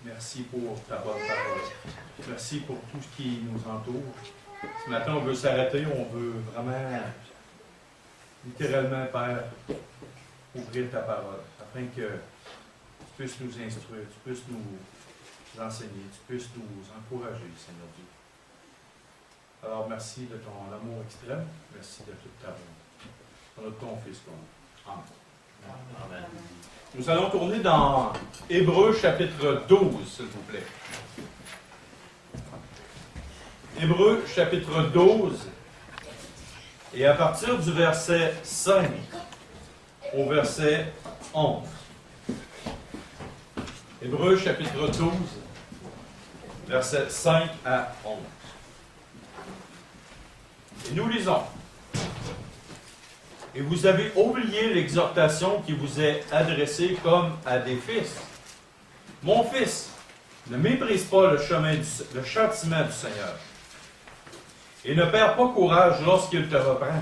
Merci pour ta bonne parole. Merci pour tout ce qui nous entoure. Ce matin, on veut s'arrêter, on veut vraiment, littéralement, Père, ouvrir ta parole, afin que tu puisses nous instruire, tu puisses nous enseigner, tu puisses nous encourager, Seigneur Dieu. Alors, merci de ton amour extrême, merci de toute ta bonté. Dans notre ton Fils, Amen. Amen. Nous allons tourner dans Hébreux chapitre 12, s'il vous plaît. Hébreux chapitre 12, et à partir du verset 5 au verset 11. Hébreux chapitre 12, versets 5 à 11. Et nous lisons. Et vous avez oublié l'exhortation qui vous est adressée comme à des fils. Mon fils, ne méprise pas le châtiment du Seigneur. Et ne perds pas courage lorsqu'il te reprend.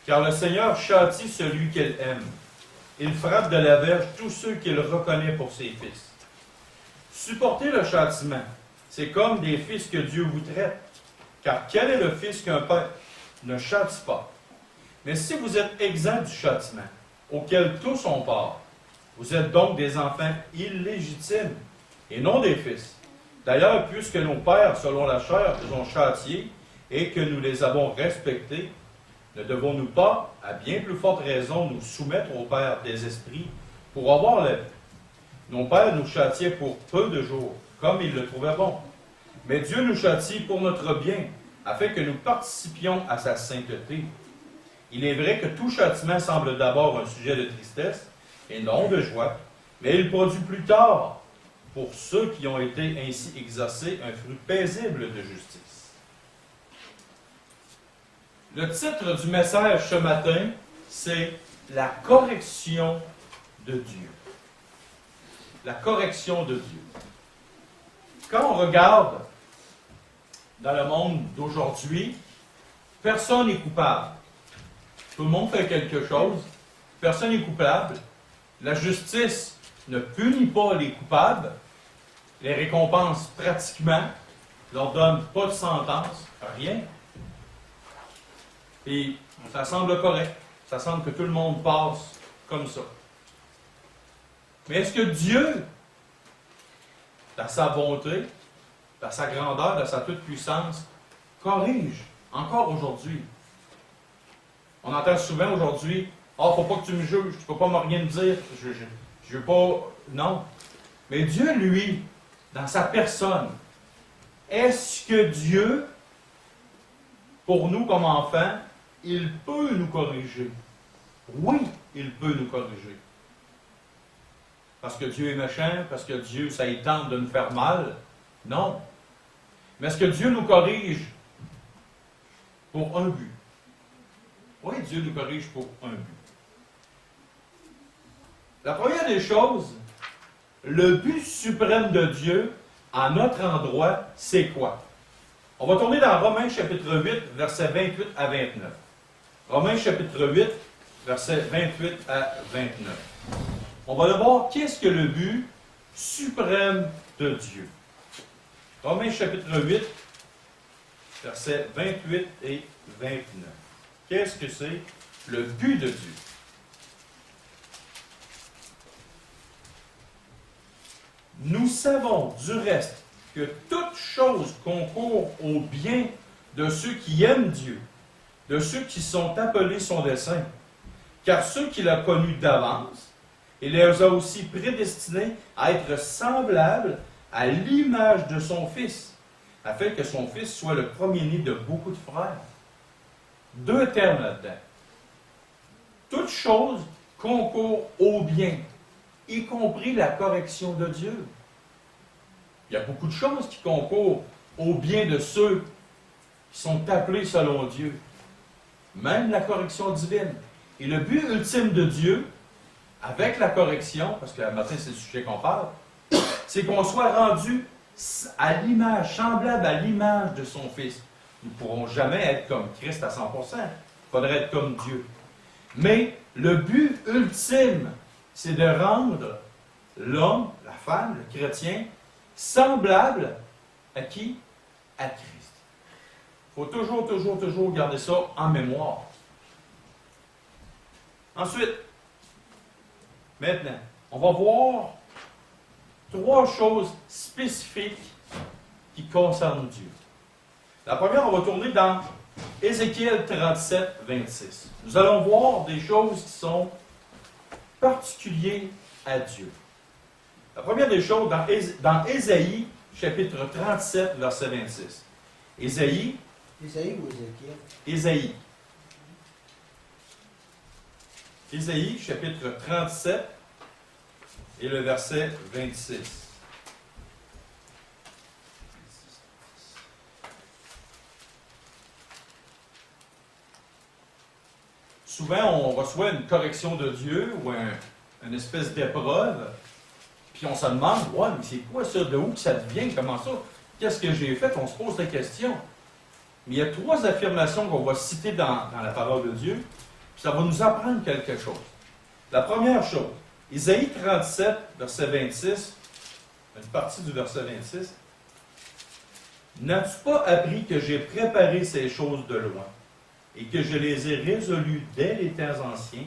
Car le Seigneur châtie celui qu'il aime. Il frappe de la verge tous ceux qu'il reconnaît pour ses fils. Supportez le châtiment. C'est comme des fils que Dieu vous traite. Car quel est le fils qu'un père ne châtie pas? Mais si vous êtes exempts du châtiment, auquel tous ont part, vous êtes donc des enfants illégitimes, et non des fils. D'ailleurs, puisque nos pères, selon la chair, nous ont châtiés, et que nous les avons respectés, ne devons-nous pas, à bien plus forte raison, nous soumettre au Père des esprits, pour avoir la vie? Nos pères nous châtiaient pour peu de jours, comme ils le trouvaient bon. Mais Dieu nous châtie pour notre bien, afin que nous participions à sa sainteté. Il est vrai que tout châtiment semble d'abord un sujet de tristesse, et non de joie, mais il produit plus tard, pour ceux qui ont été ainsi exaucés, un fruit paisible de justice. Le titre du message ce matin, c'est « La correction de Dieu ». La correction de Dieu. Quand on regarde dans le monde d'aujourd'hui, personne n'est coupable. Tout le monde fait quelque chose. Personne n'est coupable. La justice ne punit pas les coupables. Les récompense pratiquement. Ne leur donne pas de sentence. Rien. Et ça semble correct. Ça semble que tout le monde passe comme ça. Mais est-ce que Dieu, dans sa bonté, dans sa grandeur, dans sa toute-puissance, corrige encore aujourd'hui? On entend souvent aujourd'hui, « Ah, faut pas que tu me juges, tu peux pas me rien dire, je veux pas... » Non. Mais Dieu, lui, dans sa personne, est-ce que Dieu, pour nous comme enfants, il peut nous corriger? Oui, il peut nous corriger. Parce que Dieu est méchant, parce que Dieu, ça y tente de nous faire mal? Non. Mais est-ce que Dieu nous corrige pour un but? Oui, Dieu nous corrige pour un but. La première des choses, le but suprême de Dieu à notre endroit, c'est quoi? On va tourner dans Romains chapitre 8, versets 28 à 29. Romains chapitre 8, versets 28 à 29. On va le voir, qu'est-ce que le but suprême de Dieu? Romains chapitre 8, versets 28 et 29. Qu'est-ce que c'est le but de Dieu? Nous savons du reste que toute chose concourt au bien de ceux qui aiment Dieu, de ceux qui sont appelés son dessein. Car ceux qu'il a connus d'avance, il les a aussi prédestinés à être semblables à l'image de son Fils, afin que son Fils soit le premier-né de beaucoup de frères. Deux termes là-dedans. Toute chose concourt au bien, y compris la correction de Dieu. Il y a beaucoup de choses qui concourent au bien de ceux qui sont appelés selon Dieu. Même la correction divine. Et le but ultime de Dieu, avec la correction, parce que matin c'est le sujet qu'on parle, c'est qu'on soit rendu à l'image, semblable à l'image de son Fils. Nous ne pourrons jamais être comme Christ à 100%. Il faudrait être comme Dieu. Mais le but ultime, c'est de rendre l'homme, la femme, le chrétien, semblable à qui? À Christ. Il faut toujours garder ça en mémoire. Ensuite, maintenant, on va voir 3 choses spécifiques qui concernent Dieu. La première, on va tourner dans Ézéchiel 37, 26. Nous allons voir des choses qui sont particulières à Dieu. La première des choses, dans Ésaïe, chapitre 37, verset 26. Ésaïe ou Ézéchiel? Ésaïe. Ésaïe, chapitre 37, et le verset 26. Souvent, on reçoit une correction de Dieu ou une espèce d'épreuve, puis on se demande, ouais, mais c'est quoi ça? De où que ça vient? Comment ça? Qu'est-ce que j'ai fait? On se pose la question. Mais il y a 3 affirmations qu'on va citer dans la parole de Dieu, puis ça va nous apprendre quelque chose. La première chose, Ésaïe 37, verset 26, une partie du verset 26. N'as-tu pas appris que j'ai préparé ces choses de loin et que je les ai résolues dès les temps anciens?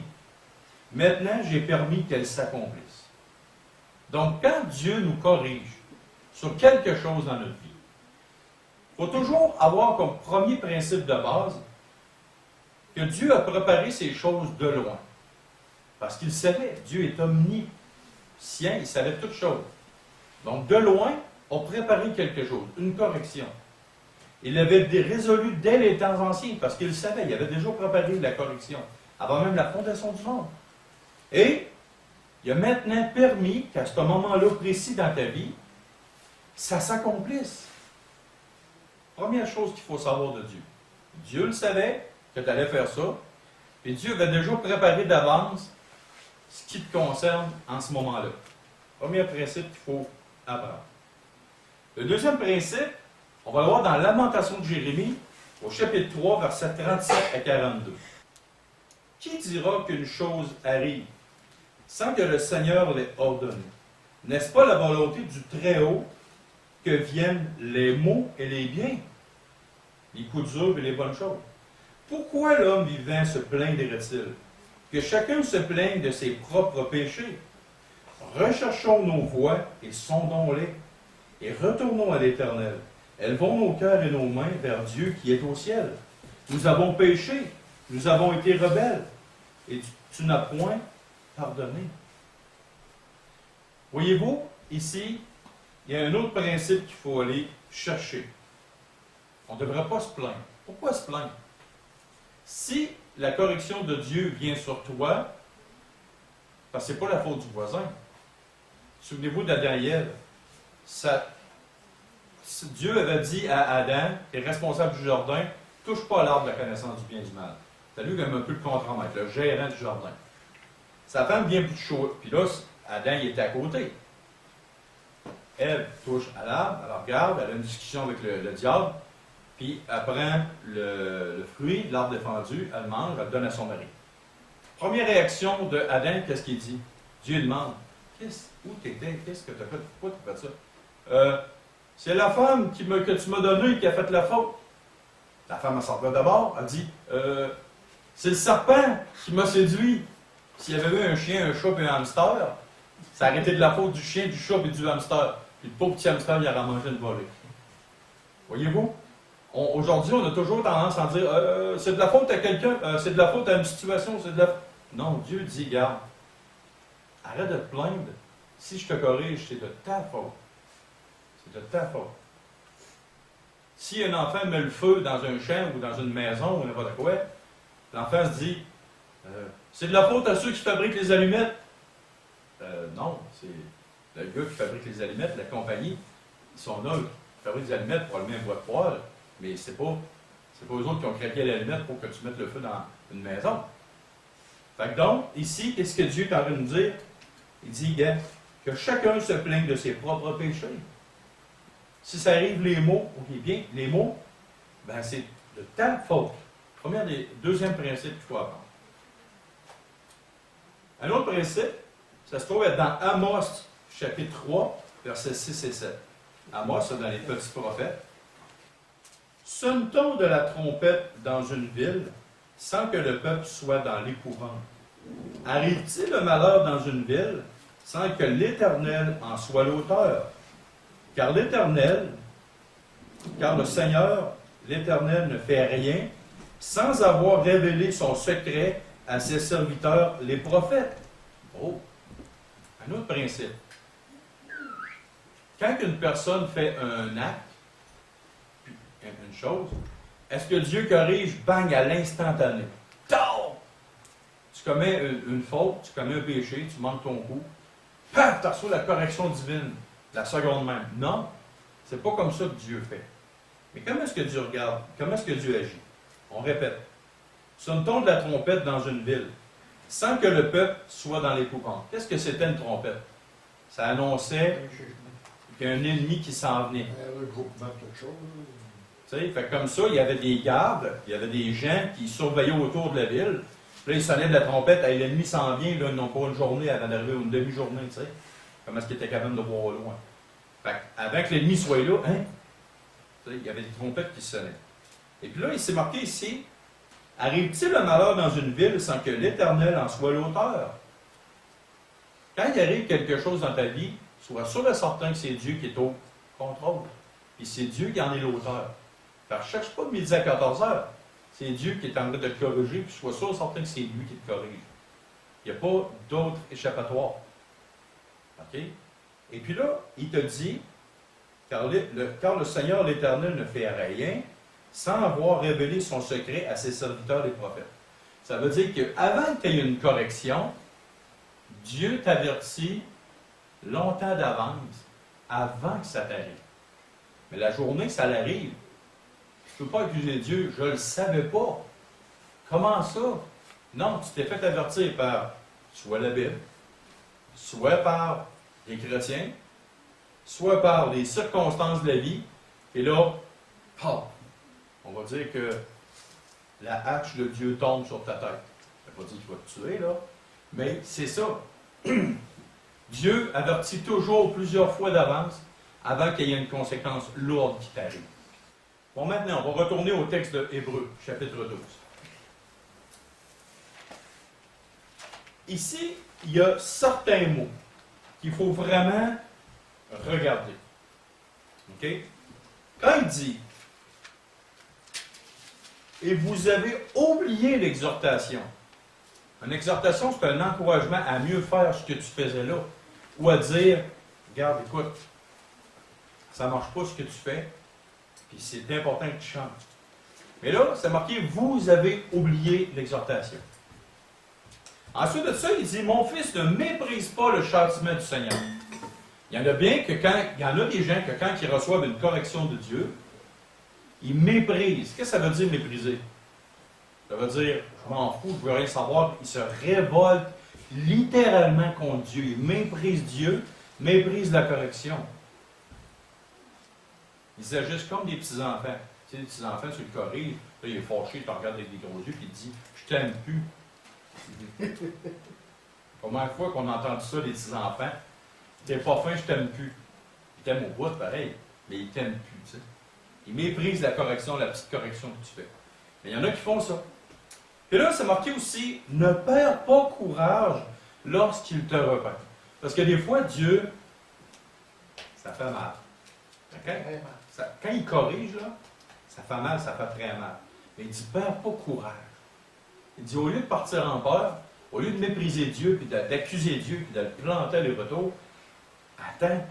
Maintenant, j'ai permis qu'elles s'accomplissent. Donc, quand Dieu nous corrige sur quelque chose dans notre vie, il faut toujours avoir comme premier principe de base que Dieu a préparé ces choses de loin. Parce qu'il savait, Dieu est omniscient, il savait toutes choses. Donc, de loin, on préparait quelque chose, une correction. Il avait résolu dès les temps anciens, parce qu'il savait, il avait déjà préparé la correction, avant même la fondation du monde. Et il a maintenant permis qu'à ce moment-là précis dans ta vie, ça s'accomplisse. Première chose qu'il faut savoir de Dieu. Dieu le savait que tu allais faire ça, et Dieu avait déjà préparé d'avance ce qui te concerne en ce moment-là. Premier principe qu'il faut apprendre. Le deuxième principe, on va le voir dans Lamentation de Jérémie, au chapitre 3, versets 37 à 42. Qui dira qu'une chose arrive sans que le Seigneur l'ait ordonné? N'est-ce pas la volonté du Très-Haut que viennent les maux et les biens, les coups durs et les bonnes choses? Pourquoi l'homme vivant se plaindrait-il? Que chacun se plaigne de ses propres péchés. Recherchons nos voies et sondons-les, et retournons à l'Éternel. Élevons nos cœurs et nos mains vers Dieu qui est au ciel. Nous avons péché, nous avons été rebelles, et tu n'as point pardonné. Voyez-vous, ici, il y a un autre principe qu'il faut aller chercher. On ne devrait pas se plaindre. Pourquoi se plaindre? Si la correction de Dieu vient sur toi, parce que ce n'est pas la faute du voisin. Souvenez-vous d'Adam et Ève. Dieu avait dit à Adam, tu es responsable du jardin, touche pas à l'arbre de la connaissance du bien et du mal. C'est lui qui a un peu le contre-maître, le gérant du jardin. Sa femme vient plus chaud. Puis là, Adam il était à côté. Ève touche à l'arbre, elle regarde, elle a une discussion avec le diable, puis elle prend le fruit de l'arbre défendu, elle le mange, elle le donne à son mari. Première réaction de Adam, qu'est-ce qu'il dit? Dieu lui demande, où t'étais? Qu'est-ce que tu as fait? Pourquoi tu as fait ça? C'est la femme que tu m'as donnée qui a fait la faute. La femme, elle s'en va d'abord, elle dit, c'est le serpent qui m'a séduit. S'il y avait eu un chien, un chat et un hamster, ça aurait été de la faute du chien, du chat et du hamster. Puis le pauvre petit hamster, il aurait mangé une volée. Voyez-vous? Aujourd'hui, on a toujours tendance à dire c'est de la faute à quelqu'un, c'est de la faute à une situation, c'est de la... Non, Dieu dit, regarde, arrête de te plaindre. Si je te corrige, c'est de ta faute. C'est de ta faute. Si un enfant met le feu dans un champ ou dans une maison ou n'importe quoi, l'enfant se dit c'est de la faute à ceux qui fabriquent les allumettes. Non, c'est le gars qui fabrique les allumettes, la compagnie, ils sont neutres. Ils fabriquent des allumettes pour allumer un bois de poêle, mais c'est pas eux autres qui ont craqué l'allumette pour que tu mettes le feu dans une maison. Fait que donc, ici, qu'est-ce que Dieu est en train de nous dire? Il dit, gars, que chacun se plaigne de ses propres péchés. Si ça arrive les mots, ok, bien, les mots, ben c'est de ta faute. Deuxième principe qu'il faut apprendre. Un autre principe, ça se trouve être dans Amos, chapitre 3, versets 6 et 7. Amos, ça dans les petits prophètes. Sonne-t-on de la trompette dans une ville sans que le peuple soit dans l'épouvante? Arrive-t-il le malheur dans une ville sans que l'Éternel en soit l'auteur? Car le Seigneur, l'Éternel ne fait rien sans avoir révélé son secret à ses serviteurs, les prophètes. Oh, un autre principe. Quand une personne fait un acte, une chose, est-ce que Dieu corrige, bang, à l'instantané? Tao! Tu commets une faute, tu commets un péché, tu manques ton coup, paf, tu reçois la correction divine, la seconde même. Non, c'est pas comme ça que Dieu fait. Mais comment est-ce que Dieu regarde? Comment est-ce que Dieu agit? On répète. Sonne-t-on de la trompette dans une ville, sans que le peuple soit dans l'épouvante? Qu'est-ce que c'était une trompette? Ça annonçait qu'il y a un ennemi qui s'en venait. Le groupement, quelque chose. Tu sais, fait comme ça, il y avait des gardes, il y avait des gens qui surveillaient autour de la ville. Puis là, ils sonnaient de la trompette, hey, l'ennemi s'en vient, là, ils n'ont pas une journée avant d'arriver, une demi-journée, tu sais. Comment est-ce qu'ils étaient capables de voir loin? Fait avant que l'ennemi soit là, hein? Tu sais, il y avait des trompettes qui sonnaient. Et puis là, il s'est marqué ici, arrive-t-il le malheur dans une ville sans que l'Éternel en soit l'auteur? Quand il arrive quelque chose dans ta vie, sois sûr et certain que c'est Dieu qui est au contrôle. Puis c'est Dieu qui en est l'auteur. Fait que cherche pas de midi à 14 heures. C'est Dieu qui est en train de te corriger, puis sois sûr et certain que c'est lui qui te corrige. Il n'y a pas d'autre échappatoire. OK? Et puis là, il te dit, car le Seigneur l'Éternel ne fait rien sans avoir révélé son secret à ses serviteurs les prophètes. Ça veut dire qu'avant que tu aies une correction, Dieu t'avertit longtemps d'avance, avant que ça t'arrive. Mais la journée que ça l'arrive, tu ne peux pas accuser Dieu, je ne le savais pas. Comment ça? Non, tu t'es fait avertir par soit la Bible, soit par les chrétiens, soit par les circonstances de la vie, et là, on va dire que la hache de Dieu tombe sur ta tête. Ça ne veut pas dire qu'il va te tuer, là, mais c'est ça. Dieu avertit toujours plusieurs fois d'avance avant qu'il y ait une conséquence lourde qui t'arrive. Bon, maintenant, on va retourner au texte de Hébreux, chapitre 12. Ici, il y a certains mots qu'il faut vraiment regarder. OK? Quand il dit « Et vous avez oublié l'exhortation », une exhortation, c'est un encouragement à mieux faire ce que tu faisais là. Ou à dire, regarde, écoute, ça ne marche pas ce que tu fais, puis c'est important que tu changes. Mais là, c'est marqué, vous avez oublié l'exhortation. Ensuite de ça, il dit, mon fils, ne méprise pas le châtiment du Seigneur. Il y en a bien que quand, il y en a des gens que quand ils reçoivent une correction de Dieu, ils méprisent. Qu'est-ce que ça veut dire mépriser? Ça veut dire, je m'en fous, je veux rien savoir. Ils se révoltent littéralement contre Dieu. Ils méprisent Dieu, méprisent la correction. Ils agissent comme des petits-enfants. Tu sais, les petits-enfants, tu le corriges, là, il est fâché, il te regarde avec des gros yeux, puis il te dit, je t'aime plus. Combien de fois qu'on a entendu ça, les petits-enfants? T'es pas fin, je t'aime plus. Ils t'aiment au bout, pareil, mais ils t'aiment plus, tu sais. Ils méprisent la correction, la petite correction que tu fais. Mais il y en a qui font ça. Et là, c'est marqué aussi, ne perds pas courage lorsqu'il te reprend. Parce que des fois, Dieu, ça fait mal. Quand il corrige, là, ça fait mal, ça fait très mal. Mais il dit, perds pas courage. Il dit, au lieu de partir en peur, au lieu de mépriser Dieu, puis d'accuser Dieu, puis de le planter à les retours, attends,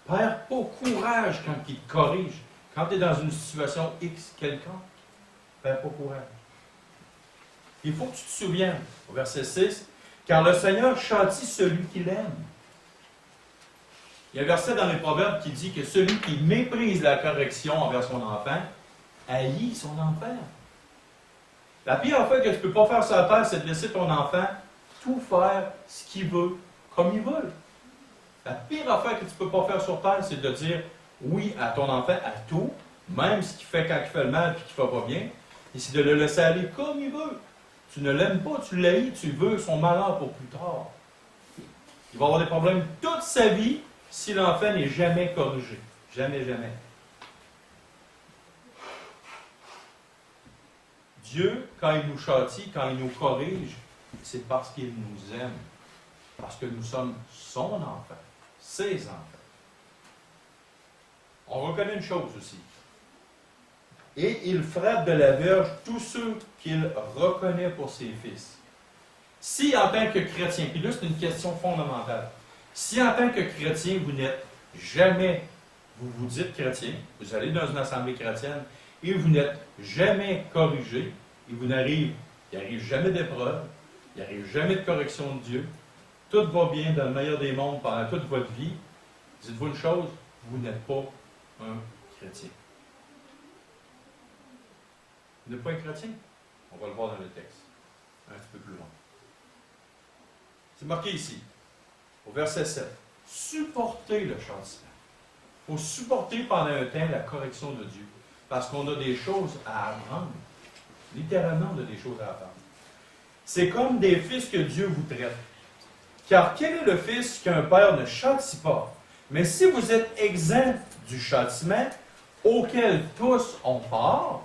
perds pas courage quand il te corrige. Quand tu es dans une situation X quelconque, perds pas courage. Il faut que tu te souviennes, au verset 6, car le Seigneur châtie celui qu'il aime. Il y a un verset dans les Proverbes qui dit que celui qui méprise la correction envers son enfant haït son enfant. La pire affaire que tu ne peux pas faire sur la terre, c'est de laisser ton enfant tout faire ce qu'il veut, comme il veut. La pire affaire que tu ne peux pas faire sur terre, c'est de dire oui à ton enfant, à tout, même ce qu'il fait quand il fait le mal et qu'il ne fait pas bien, et c'est de le laisser aller comme il veut. Tu ne l'aimes pas, tu l'haïs, tu veux son malheur pour plus tard. Il va avoir des problèmes toute sa vie si l'enfant n'est jamais corrigé. Jamais, jamais. Dieu, quand il nous châtie, quand il nous corrige, c'est parce qu'il nous aime. Parce que nous sommes son enfant, ses enfants. On reconnaît une chose aussi. Et il frappe de la verge tous ceux qu'il reconnaît pour ses fils. Si en tant que chrétien, puis là c'est une question fondamentale, si en tant que chrétien vous n'êtes jamais, vous vous dites chrétien, vous allez dans une assemblée chrétienne et vous n'êtes jamais corrigé, et il n'arrive jamais d'épreuve, il n'arrive jamais de correction de Dieu, tout va bien dans le meilleur des mondes pendant toute votre vie, dites-vous une chose, vous n'êtes pas un chrétien. Vous n'êtes pas un chrétien? On va le voir dans le texte, un petit peu plus loin. C'est marqué ici, au verset 7. Supportez le châtiment. Il faut supporter pendant un temps la correction de Dieu. Parce qu'on a des choses à apprendre. Littéralement, on a des choses à apprendre. C'est comme des fils que Dieu vous traite. Car quel est le fils qu'un père ne châtie pas? Mais si vous êtes exempt du châtiment auquel tous ont part,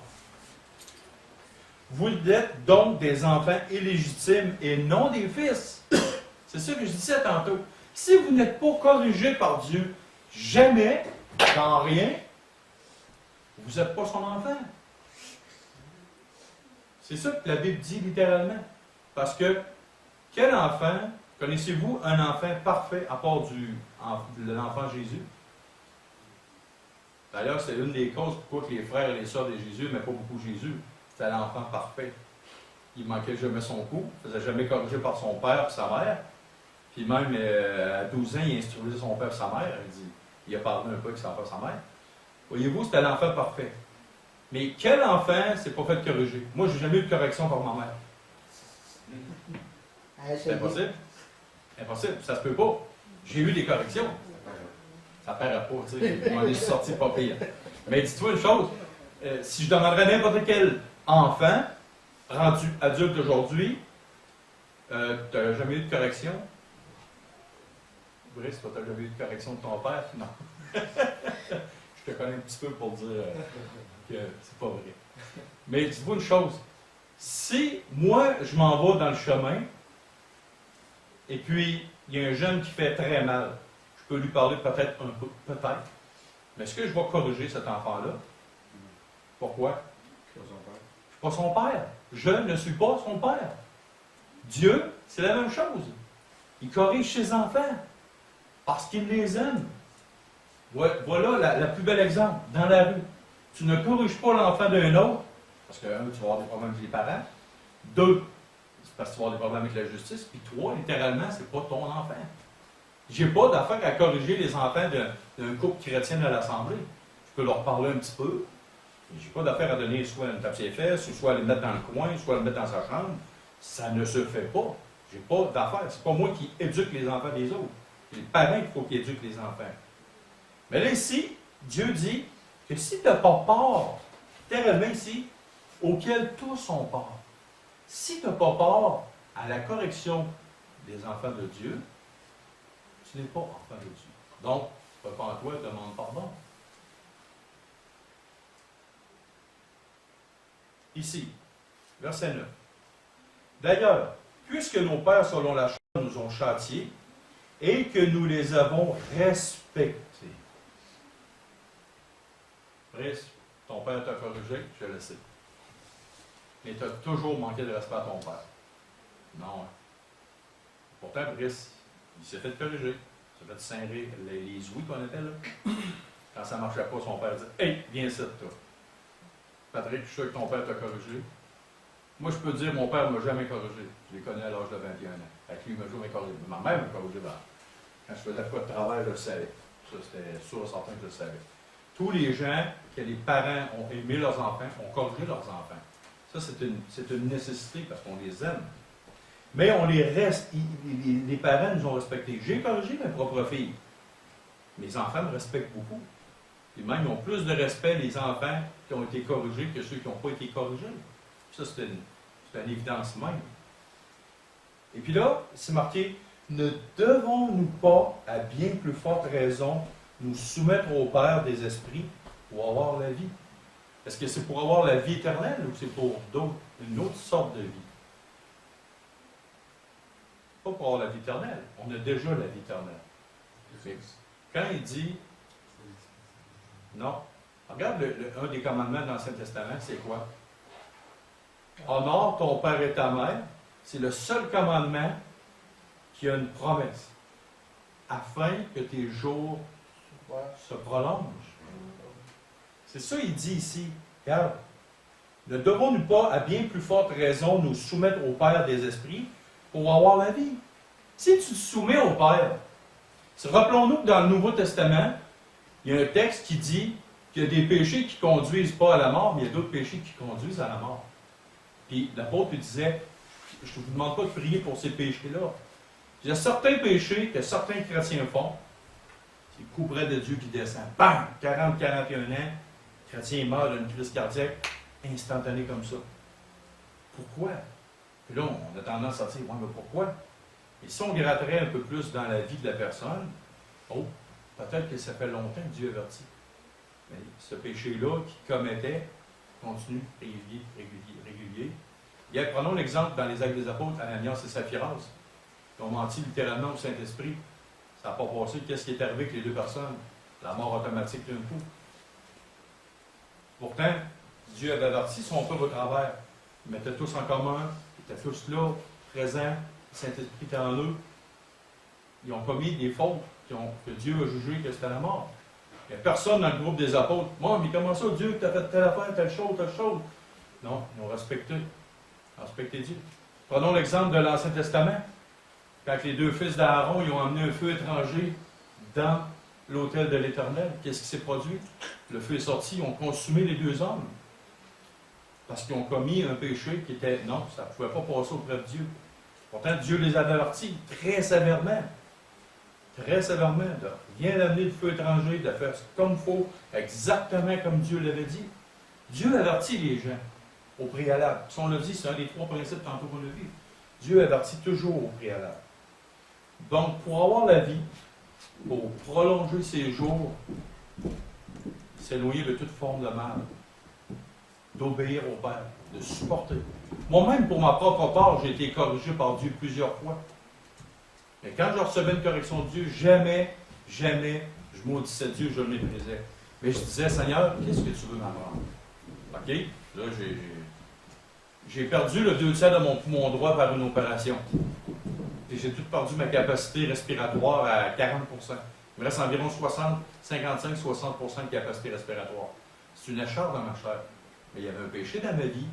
vous êtes donc des enfants illégitimes et non des fils. C'est ça que je disais tantôt. Si vous n'êtes pas corrigé par Dieu, jamais, dans rien, vous n'êtes pas son enfant. C'est ça que la Bible dit littéralement. Parce que, quel enfant, connaissez-vous un enfant parfait à part de l'enfant Jésus? D'ailleurs, c'est une des causes pourquoi les frères et les sœurs de Jésus n'aimaient pas beaucoup Jésus. C'était l'enfant parfait. Il manquait jamais son coup, il ne faisait jamais corriger par son père et sa mère. Puis même à 12 ans, il instruisait son père et sa mère. Il a parlé un peu avec son père et sa mère. Voyez-vous, c'était l'enfant parfait. Mais quel enfant s'est pas fait corriger? Moi, je n'ai jamais eu de correction par ma mère. C'est impossible. Impossible, ça se peut pas. J'ai eu des corrections. Ça paraît pas, tu sais. On est sorti pas pire. Mais dis-toi une chose, si je demanderais à n'importe quel enfant, rendu adulte aujourd'hui, tu n'as jamais eu de correction? Brice, toi, tu n'as jamais eu de correction de ton père? Non. Je te connais un petit peu pour dire que c'est pas vrai. Mais dis-vous une chose, si moi, je m'en vais dans le chemin, et puis il y a un jeune qui fait très mal, je peux lui parler peut-être un peu, peut-être, mais est-ce que je vais corriger cet enfant-là? Pourquoi? Je ne suis pas son père. Je ne suis pas son père. Dieu, c'est la même chose. Il corrige ses enfants parce qu'il les aime. Voilà la plus belle exemple. Dans la rue, tu ne corriges pas l'enfant d'un autre, parce que, un, tu vas avoir des problèmes avec les parents. Deux, c'est parce que tu vas avoir des problèmes avec la justice. Puis trois, littéralement, c'est pas ton enfant. J'ai pas d'affaire à corriger les enfants d'un couple chrétien à l'Assemblée. Je peux leur parler un petit peu. J'ai pas d'affaire à donner soit une tape sur les fesses, ou soit à les mettre dans le coin, soit à les mettre dans sa chambre. Ça ne se fait pas. J'ai pas d'affaire. C'est pas moi qui éduque les enfants des autres. C'est les parents qu'il faut qu'ils éduquent les enfants. Mais là, ici, Dieu dit que si tu n'as pas part, littéralement ici, auquel tous ont part, si tu n'as pas part à la correction des enfants de Dieu, tu n'es pas enfant de Dieu. Donc, repens-toi et demande pardon. Ici, verset 9. D'ailleurs, puisque nos pères selon la chair nous ont châtiés et que nous les avons respectés. Brice, ton père t'a corrigé, je le sais. Mais tu as toujours manqué de respect à ton père. Non. Hein. Pourtant, Brice, il s'est fait corriger. Il s'est fait serrer les ouïes qu'on appelle là. Quand ça ne marchait pas, son père dit hey, viens ici, toi. Patrick, je suis sûr que ton père t'a corrigé. Moi, je peux dire, mon père ne m'a jamais corrigé. Je les connais à l'âge de 21 ans. Avec lui, il m'a jamais corrigé. Ma mère m'a corrigé. Quand je faisais quoi de travail, je le savais. Ça, c'était sûr et certain que je le savais. Tous les gens que les parents ont aimé leurs enfants ont corrigé leurs enfants. Ça, c'est une nécessité parce qu'on les aime. Mais on les reste. Les parents nous ont respectés. J'ai corrigé mes propres filles. Mes enfants me respectent beaucoup. Et même, ils ont plus de respect, les enfants qui ont été corrigés, que ceux qui n'ont pas été corrigés. Ça, c'est une évidence même. Et puis là, c'est marqué, ne devons-nous pas, à bien plus forte raison, nous soumettre au Père des esprits pour avoir la vie? Est-ce que c'est pour avoir la vie éternelle ou c'est pour une autre sorte de vie? Pas pour avoir la vie éternelle. On a déjà la vie éternelle. Mais quand il dit non, regarde un des commandements dans l'Ancien Testament, c'est quoi? Honore ton père et ta mère. C'est le seul commandement qui a une promesse, afin que tes jours se prolongent. C'est ça qu'il dit ici. Regarde, ne devons-nous pas, à bien plus forte raison, nous soumettre au Père des esprits pour avoir la vie? Si tu te soumets au Père, rappelons-nous que dans le Nouveau Testament, il y a un texte qui dit qu'il y a des péchés qui ne conduisent pas à la mort, mais il y a d'autres péchés qui conduisent à la mort. Puis l'apôtre disait, je ne vous demande pas de prier pour ces péchés-là. Il y a certains péchés que certains chrétiens font. C'est le coup près de Dieu qui descend. Bam! 40, 41 ans, le chrétien meurt d'une crise cardiaque instantanée comme ça. Pourquoi? Puis là, on a tendance à dire, ouais, mais pourquoi? Et si on gratterait un peu plus dans la vie de la personne, oh, peut-être que ça fait longtemps que Dieu avertit. Mais ce péché-là qu'il commettait continue, régulier. Bien, prenons l'exemple dans les Actes des Apôtres, Ananias et Saphiras, qui ont menti littéralement au Saint-Esprit. Ça n'a pas passé. Qu'est-ce qui est arrivé avec les deux personnes? La mort automatique d'un coup. Pourtant, Dieu avait averti son peuple au travers. Ils mettaient tous en commun, ils étaient tous là, présents, le Saint-Esprit était en eux. Ils ont commis des fautes que Dieu a jugé que c'était la mort. Il n'y a personne dans le groupe des apôtres. Moi, mais comment ça, Dieu, tu as fait telle affaire, telle chose, telle chose? Non, ils ont respecté. Dieu. Prenons l'exemple de l'Ancien Testament. Quand les deux fils d'Aaron ils ont amené un feu étranger dans l'autel de l'Éternel, qu'est-ce qui s'est produit? Le feu est sorti, ils ont consumé les deux hommes. Parce qu'ils ont commis un péché qui était... Non, ça ne pouvait pas passer auprès de Dieu. Pourtant, Dieu les avait avertis très sévèrement. Très sévèrement. De rien amener le feu étranger, de faire comme il faut, exactement comme Dieu l'avait dit. Dieu avertit les gens au préalable. Si on l'a dit, c'est un des trois principes tantôt qu'on a vu. Dieu avertit toujours au préalable. Donc, pour avoir la vie, pour prolonger ses jours, s'éloigner de toute forme de mal, d'obéir au Père, de supporter. Moi-même, pour ma propre part, j'ai été corrigé par Dieu plusieurs fois. Mais quand je recevais une correction de Dieu, jamais, je maudissais Dieu, je le méprisais. Mais je disais, Seigneur, qu'est-ce que tu veux m'apprendre? OK? Là, j'ai perdu le 2 tiers de mon poumon droit par une opération. Et j'ai tout perdu ma capacité respiratoire à 40%. Il me reste environ 55-60% de capacité respiratoire. C'est une écharpe dans ma chair. Mais il y avait un péché dans ma vie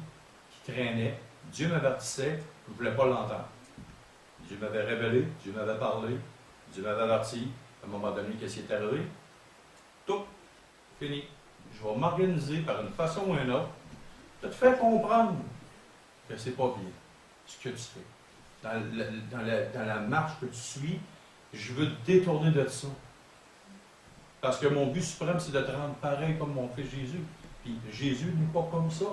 qui traînait. Dieu m'avertissait, je ne voulais pas l'entendre. Dieu m'avait révélé, Dieu m'avait parlé, Dieu m'avait averti. À un moment donné, qu'est-ce qui est arrivé? Tout, fini. Je vais m'organiser par une façon ou une autre, de te faire comprendre que c'est pas bien ce que tu fais. Dans la marche que tu suis, je veux te détourner de ça. Parce que mon but suprême, c'est de te rendre pareil comme mon fils Jésus. Puis Jésus n'est pas comme ça.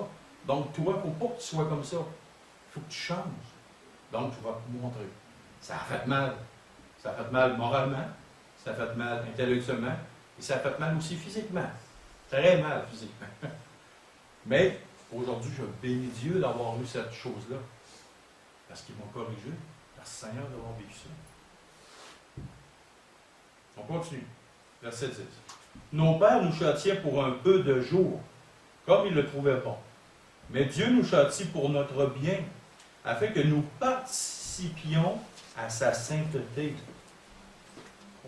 Donc toi, il ne faut pas que tu sois comme ça. Il faut que tu changes. Donc tu vas te montrer. Ça a fait mal. Ça a fait mal moralement, ça a fait mal intellectuellement, et ça a fait mal aussi physiquement. Très mal physiquement. Mais aujourd'hui, je bénis Dieu d'avoir eu cette chose-là. Parce qu'il m'a corrigé. Merci Seigneur d'avoir vécu ça. On continue. Verset 10. Nos pères nous châtiaient pour un peu de jour, comme ils le trouvaient bon. Mais Dieu nous châtie pour notre bien, afin que nous participions à sa sainteté.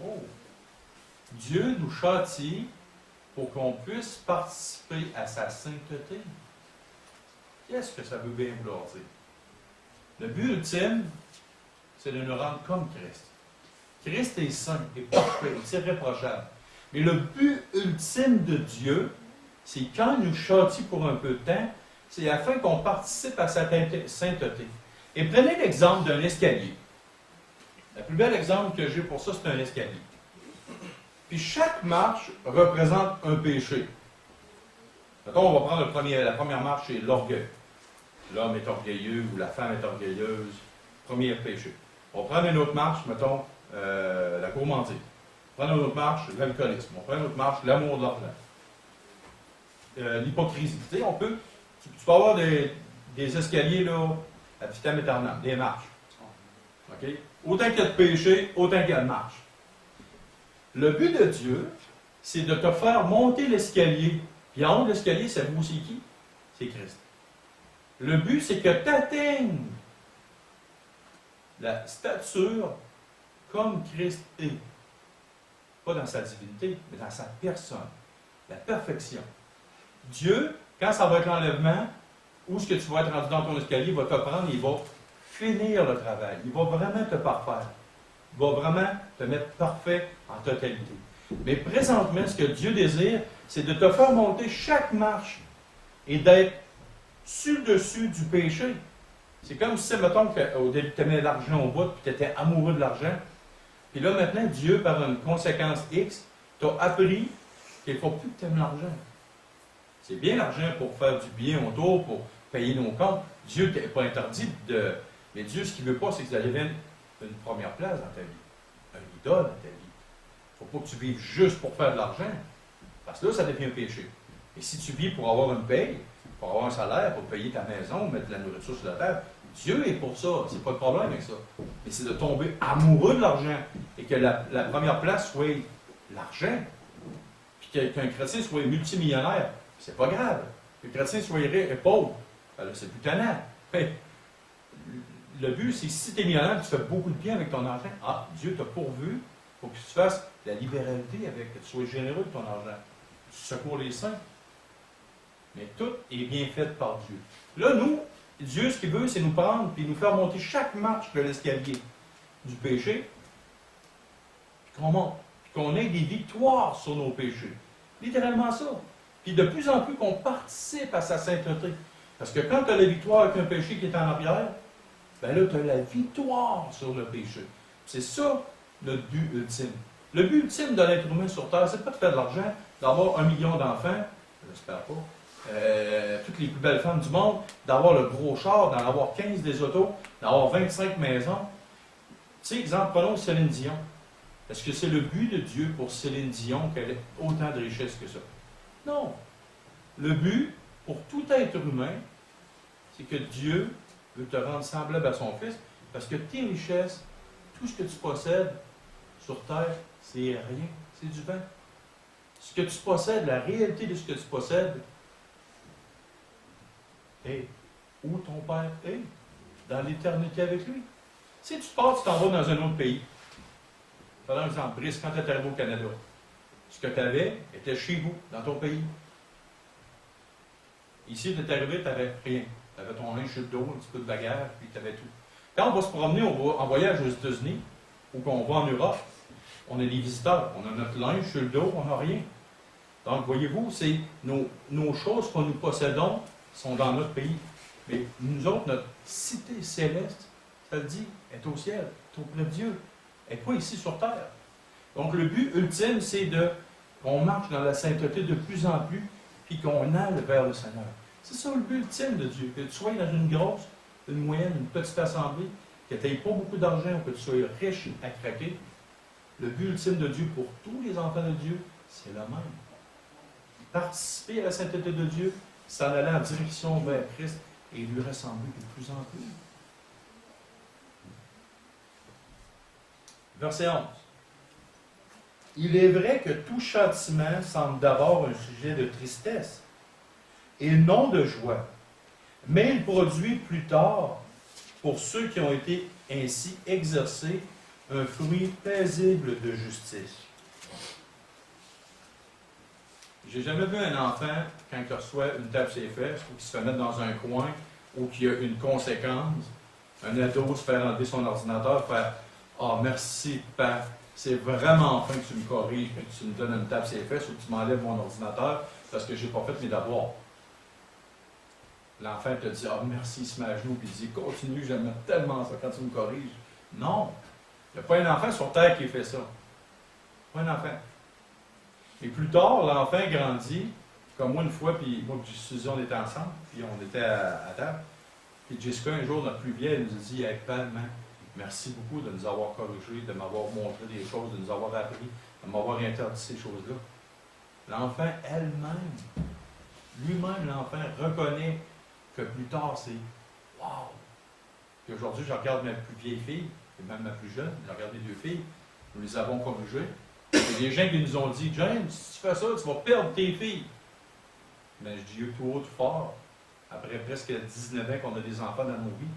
Oh! Dieu nous châtie pour qu'on puisse participer à sa sainteté. Qu'est-ce que ça veut bien vouloir dire? Le but ultime, c'est de nous rendre comme Christ. Christ est saint, est parfait, est irréprochable. Mais le but ultime de Dieu, c'est quand il nous châtie pour un peu de temps, c'est afin qu'on participe à sa sainteté. Et prenez l'exemple d'un escalier. Le plus bel exemple que j'ai pour ça, c'est un escalier. Puis chaque marche représente un péché. Mettons, on va prendre la première marche, c'est l'orgueil. L'homme est orgueilleux ou la femme est orgueilleuse. Premier péché. On va prendre une autre marche, mettons, la gourmandise. On prend une autre marche, l'alcoolisme. On prend une autre marche, l'amour de l'argent. L'hypocrisie. Tu sais, tu peux avoir des escaliers là, à vitam aeternam, des marches. OK? Autant qu'il y a de péché, autant qu'il y a de marche. Le but de Dieu, c'est de te faire monter l'escalier. Puis en haut de l'escalier, c'est vous, c'est qui? C'est Christ. Le but, c'est que tu atteignes la stature comme Christ est. Pas dans sa divinité, mais dans sa personne. La perfection. Dieu, quand ça va être l'enlèvement, où est-ce que tu vas être rendu dans ton escalier, il va te prendre et il va finir le travail. Il va vraiment te parfaire. Il va vraiment te mettre parfait en totalité. Mais présentement, ce que Dieu désire, c'est de te faire monter chaque marche et d'être sur le dessus du péché. C'est comme si, mettons, qu'au début, tu aimais l'argent au bout, puis tu étais amoureux de l'argent. Puis là, maintenant, Dieu, par une conséquence X, t'a appris qu'il ne faut plus que tu aimes l'argent. C'est bien l'argent pour faire du bien autour, pour payer nos comptes. Dieu n'est pas interdit de... Mais Dieu, ce qu'il ne veut pas, c'est que ça devienne une première place dans ta vie. Un idole dans ta vie. Il ne faut pas que tu vives juste pour faire de l'argent. Parce que là, ça devient un péché. Et si tu vis pour avoir une paye, pour avoir un salaire, pour payer ta maison, mettre de la nourriture sur la table, Dieu est pour ça. C'est pas de problème avec ça. Mais c'est de tomber amoureux de l'argent et que la première place soit l'argent. Puis qu'un chrétien soit multimillionnaire, c'est pas grave. Que le chrétien soit pauvre, ben là, c'est plus tannant. Le but, c'est que si tu es millionnaire, tu fais beaucoup de bien avec ton argent. Ah, Dieu t'a pourvu pour que tu fasses la libéralité avec, que tu sois généreux de ton argent. Tu secours les saints. Mais tout est bien fait par Dieu. Là, nous, Dieu, ce qu'il veut, c'est nous prendre et nous faire monter chaque marche de l'escalier du péché, puis qu'on monte, puis qu'on ait des victoires sur nos péchés. Littéralement ça. Puis de plus en plus qu'on participe à sa sainteté. Parce que quand tu as la victoire avec un péché qui est en arrière, ben là, tu as la victoire sur le péché. C'est ça, notre but ultime. Le but ultime de l'être humain sur Terre, c'est pas de faire de l'argent, d'avoir 1 million d'enfants, j'espère pas, toutes les plus belles femmes du monde, d'avoir le gros char, d'en avoir 15 des autos, d'avoir 25 maisons. Tu sais, exemple, prenons Céline Dion. Est-ce que c'est le but de Dieu pour Céline Dion qu'elle ait autant de richesses que ça? Non. Le but, pour tout être humain, c'est que Dieu veut te rendre semblable à son Fils, parce que tes richesses, tout ce que tu possèdes sur terre, c'est rien, c'est du vent. Ce que tu possèdes, la réalité de ce que tu possèdes, est où ton Père est, dans l'éternité avec lui. Si tu pars, tu t'en vas dans un autre pays. Par exemple, Brice, quand tu es arrivé au Canada, ce que tu avais était chez vous, dans ton pays. Ici, tu es arrivé, tu n'avais rien. Tu avais ton linge sur le dos, un petit peu de bagarre, puis tu avais tout. Quand on va se promener en voyage aux États-Unis, ou qu'on va en Europe, on est des visiteurs. On a notre linge sur le dos, on n'a rien. Donc, voyez-vous, c'est nos choses que nous possédons sont dans notre pays. Mais nous autres, notre cité céleste, ça le dit, est au ciel, est auprès de Dieu. Elle n'est pas ici sur terre. Donc, le but ultime, c'est qu'on marche dans la sainteté de plus en plus, puis qu'on aille vers le Seigneur. C'est ça le but ultime de Dieu. Que tu sois dans une grosse, une moyenne, une petite assemblée, que tu n'aies pas beaucoup d'argent ou que tu sois riche à craquer. Le but ultime de Dieu pour tous les enfants de Dieu, c'est le même. Participer à la sainteté de Dieu, s'en aller en direction vers Christ et lui ressembler de plus en plus. Verset 11. Il est vrai que tout châtiment semble d'abord un sujet de tristesse et non de joie, mais il produit plus tard, pour ceux qui ont été ainsi exercés, un fruit paisible de justice. J'ai jamais vu un enfant, quand il reçoit une tape sur les fesses, ou qu'il se fait mettre dans un coin, ou qu'il y a une conséquence, un ado se faire enlever son ordinateur, faire « Ah, merci, père, c'est vraiment enfin que tu me corriges, que tu me donnes une tape sur les fesses, ou que tu m'enlèves mon ordinateur, parce que je n'ai pas fait mes devoirs. » L'enfant te dit « Ah, merci, il se met à genoux, puis il dit « Continue, j'aime tellement ça quand tu me corriges. » Non! Il n'y a pas un enfant sur terre qui fait ça. Pas un enfant. Et plus tard, l'enfant grandit, comme moi une fois, puis moi et Suzy, on était ensemble, puis on était à table. Puis Jessica, un jour, notre plus vieille, elle nous a dit « Hey, Pam, merci beaucoup de nous avoir corrigés, de m'avoir montré des choses, de nous avoir appris de m'avoir interdit ces choses-là. L'enfant elle-même, lui-même, l'enfant, reconnaît que plus tard, c'est « Wow! » Puis aujourd'hui, je regarde ma plus vieille fille, et même ma plus jeune, je regarde mes deux filles, nous les avons corrigées. Il y a des gens qui nous ont dit « James, si tu fais ça, tu vas perdre tes filles. » Mais je dis tout haut, tout fort, après presque 19 ans qu'on a des enfants dans nos vies,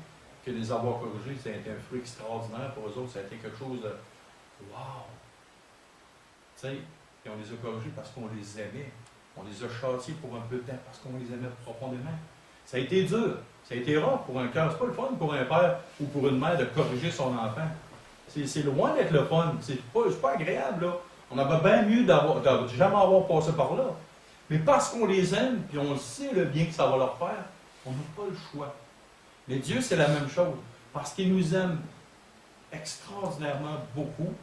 que les avoir corrigés, ça a été un fruit extraordinaire pour eux autres, ça a été quelque chose de « Wow! » Tu sais, et on les a corrigés parce qu'on les aimait. On les a châtiés pour un peu de temps parce qu'on les aimait profondément. Ça a été dur. Ça a été rare pour un cœur. C'est pas le fun pour un père ou pour une mère de corriger son enfant. C'est loin d'être le fun. C'est pas agréable, là. On avait bien mieux de jamais avoir passé par là. Mais parce qu'on les aime, puis on sait le bien que ça va leur faire, on n'a pas le choix. Mais Dieu, c'est la même chose. Parce qu'il nous aime extraordinairement beaucoup,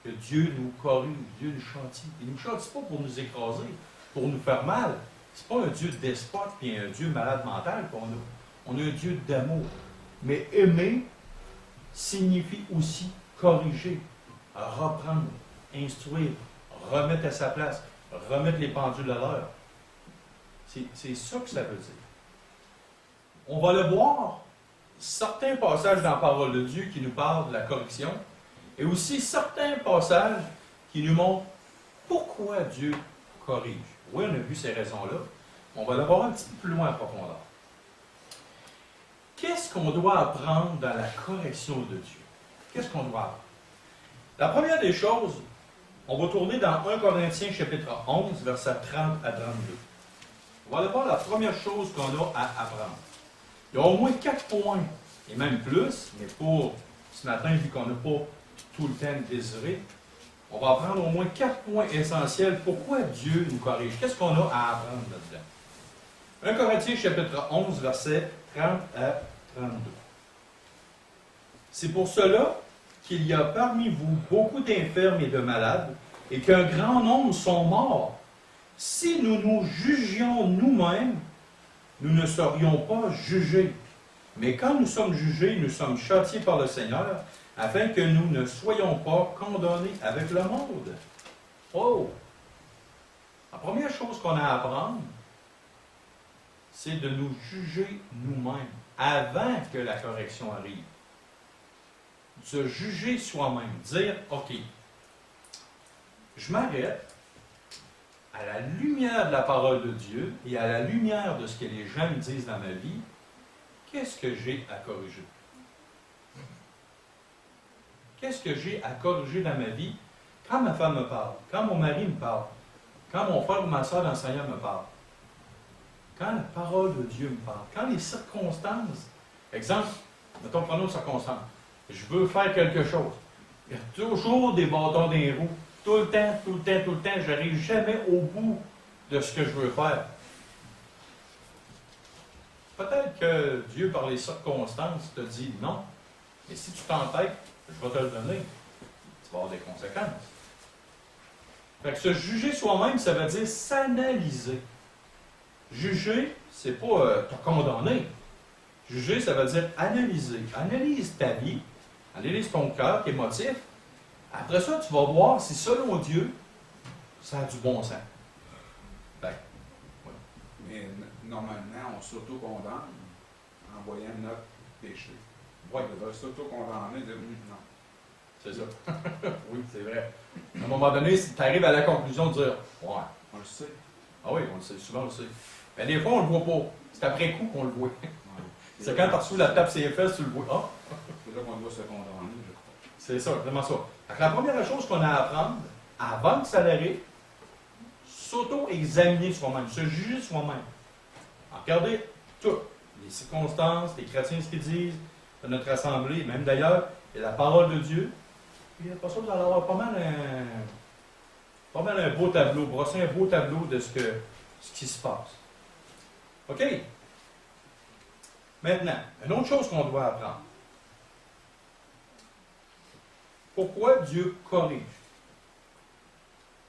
que Dieu nous corrige, Dieu nous châtie. Il ne nous châtie pas pour nous écraser, pour nous faire mal. Ce n'est pas un Dieu despote puis un Dieu malade mental qu'on a. On a un Dieu d'amour. Mais aimer signifie aussi corriger, reprendre, instruire, remettre à sa place, remettre les pendules à l'heure. C'est ça que ça veut dire. On va le voir, certains passages dans la parole de Dieu qui nous parlent de la correction, et aussi certains passages qui nous montrent pourquoi Dieu corrige. Oui, on a vu ces raisons-là. On va le voir un petit peu plus loin en profondeur. Qu'est-ce qu'on doit apprendre dans la correction de Dieu? Qu'est-ce qu'on doit apprendre? La première des choses, on va tourner dans 1 Corinthiens chapitre 11, versets 30 à 32. On va aller voir la première chose qu'on a à apprendre. Il y a au moins 4 points, et même plus, mais pour ce matin, vu qu'on n'a pas tout le temps désiré, on va apprendre au moins 4 points essentiels. Pourquoi Dieu nous corrige? Qu'est-ce qu'on a à apprendre là-dedans? 1 Corinthiens chapitre 11, versets 30 à 32. C'est pour cela qu'il y a parmi vous beaucoup d'infirmes et de malades, et qu'un grand nombre sont morts. Si nous nous jugions nous-mêmes, nous ne serions pas jugés. Mais quand nous sommes jugés, nous sommes châtiés par le Seigneur, afin que nous ne soyons pas condamnés avec le monde. Oh! La première chose qu'on a à apprendre, c'est de nous juger nous-mêmes avant que la correction arrive. Se juger soi-même, dire, OK, je m'arrête à la lumière de la parole de Dieu et à la lumière de ce que les gens me disent dans ma vie, qu'est-ce que j'ai à corriger? Qu'est-ce que j'ai à corriger dans ma vie quand ma femme me parle, quand mon mari me parle, quand mon frère ou ma soeur dans le Seigneur me parle, quand la parole de Dieu me parle, quand les circonstances, exemple, mettons, prenons une circonstance, je veux faire quelque chose, il y a toujours des bâtons dans les roues, tout le temps, tout le temps, tout le temps, je n'arrive jamais au bout de ce que je veux faire. Peut-être que Dieu, par les circonstances, te dit non, mais si tu t'entêtes, je vais te le donner. Tu vas avoir des conséquences. Fait que se juger soi-même, ça veut dire s'analyser. Juger, c'est pas te condamner. Juger, ça veut dire analyser. Analyse ta vie, analyse ton cœur, tes motifs. Après ça, tu vas voir si, selon Dieu, ça a du bon sens. Ben, oui. Mais normalement, on s'auto-condamne en voyant notre péché. Oui. On va s'auto-condamner de non. C'est ça. Oui, c'est vrai. À un moment donné, si tu arrives à la conclusion de dire ouais. On le sait. Ah oui, on le sait, souvent on le sait. Mais des fois, on ne le voit pas. C'est après coup qu'on le voit. Ouais. C'est quand tu reçois la tape sur les fesses, tu le vois. Ah! C'est là qu'on doit se condamner, je crois. C'est ça, vraiment ça. Donc, la première chose qu'on a à apprendre, avant que ça arrive, s'auto-examiner soi-même, se juger soi-même. Regardez tout, les circonstances, les chrétiens, ce qu'ils disent, de notre assemblée, même d'ailleurs, il y a la parole de Dieu. Puis après ça, vous allez avoir pas mal un beau tableau, brosser un beau tableau de ce qui se passe. OK? Maintenant, une autre chose qu'on doit apprendre. Pourquoi Dieu corrige?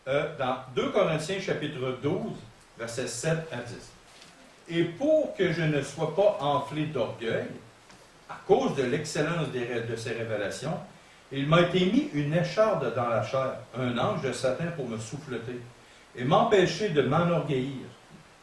Dans 2 Corinthiens chapitre 12, versets 7 à 10. Et pour que je ne sois pas enflé d'orgueil, à cause de l'excellence de ces révélations, Il m'a été mis une écharde dans la chair, un ange de Satan pour me souffleter et m'empêcher de m'enorgueillir.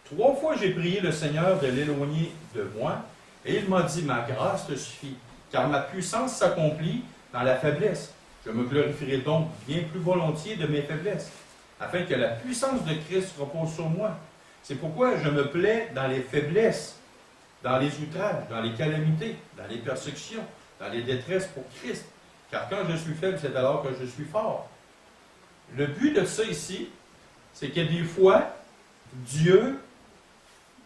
3 fois j'ai prié le Seigneur de l'éloigner de moi, et il m'a dit, ma grâce te suffit, car ma puissance s'accomplit dans la faiblesse. Je me glorifierai donc bien plus volontiers de mes faiblesses, afin que la puissance de Christ repose sur moi. C'est pourquoi je me plais dans les faiblesses, dans les outrages, dans les calamités, dans les persécutions, dans les détresses pour Christ. Car quand je suis faible, c'est alors que je suis fort. Le but de ça ici, c'est que des fois, Dieu,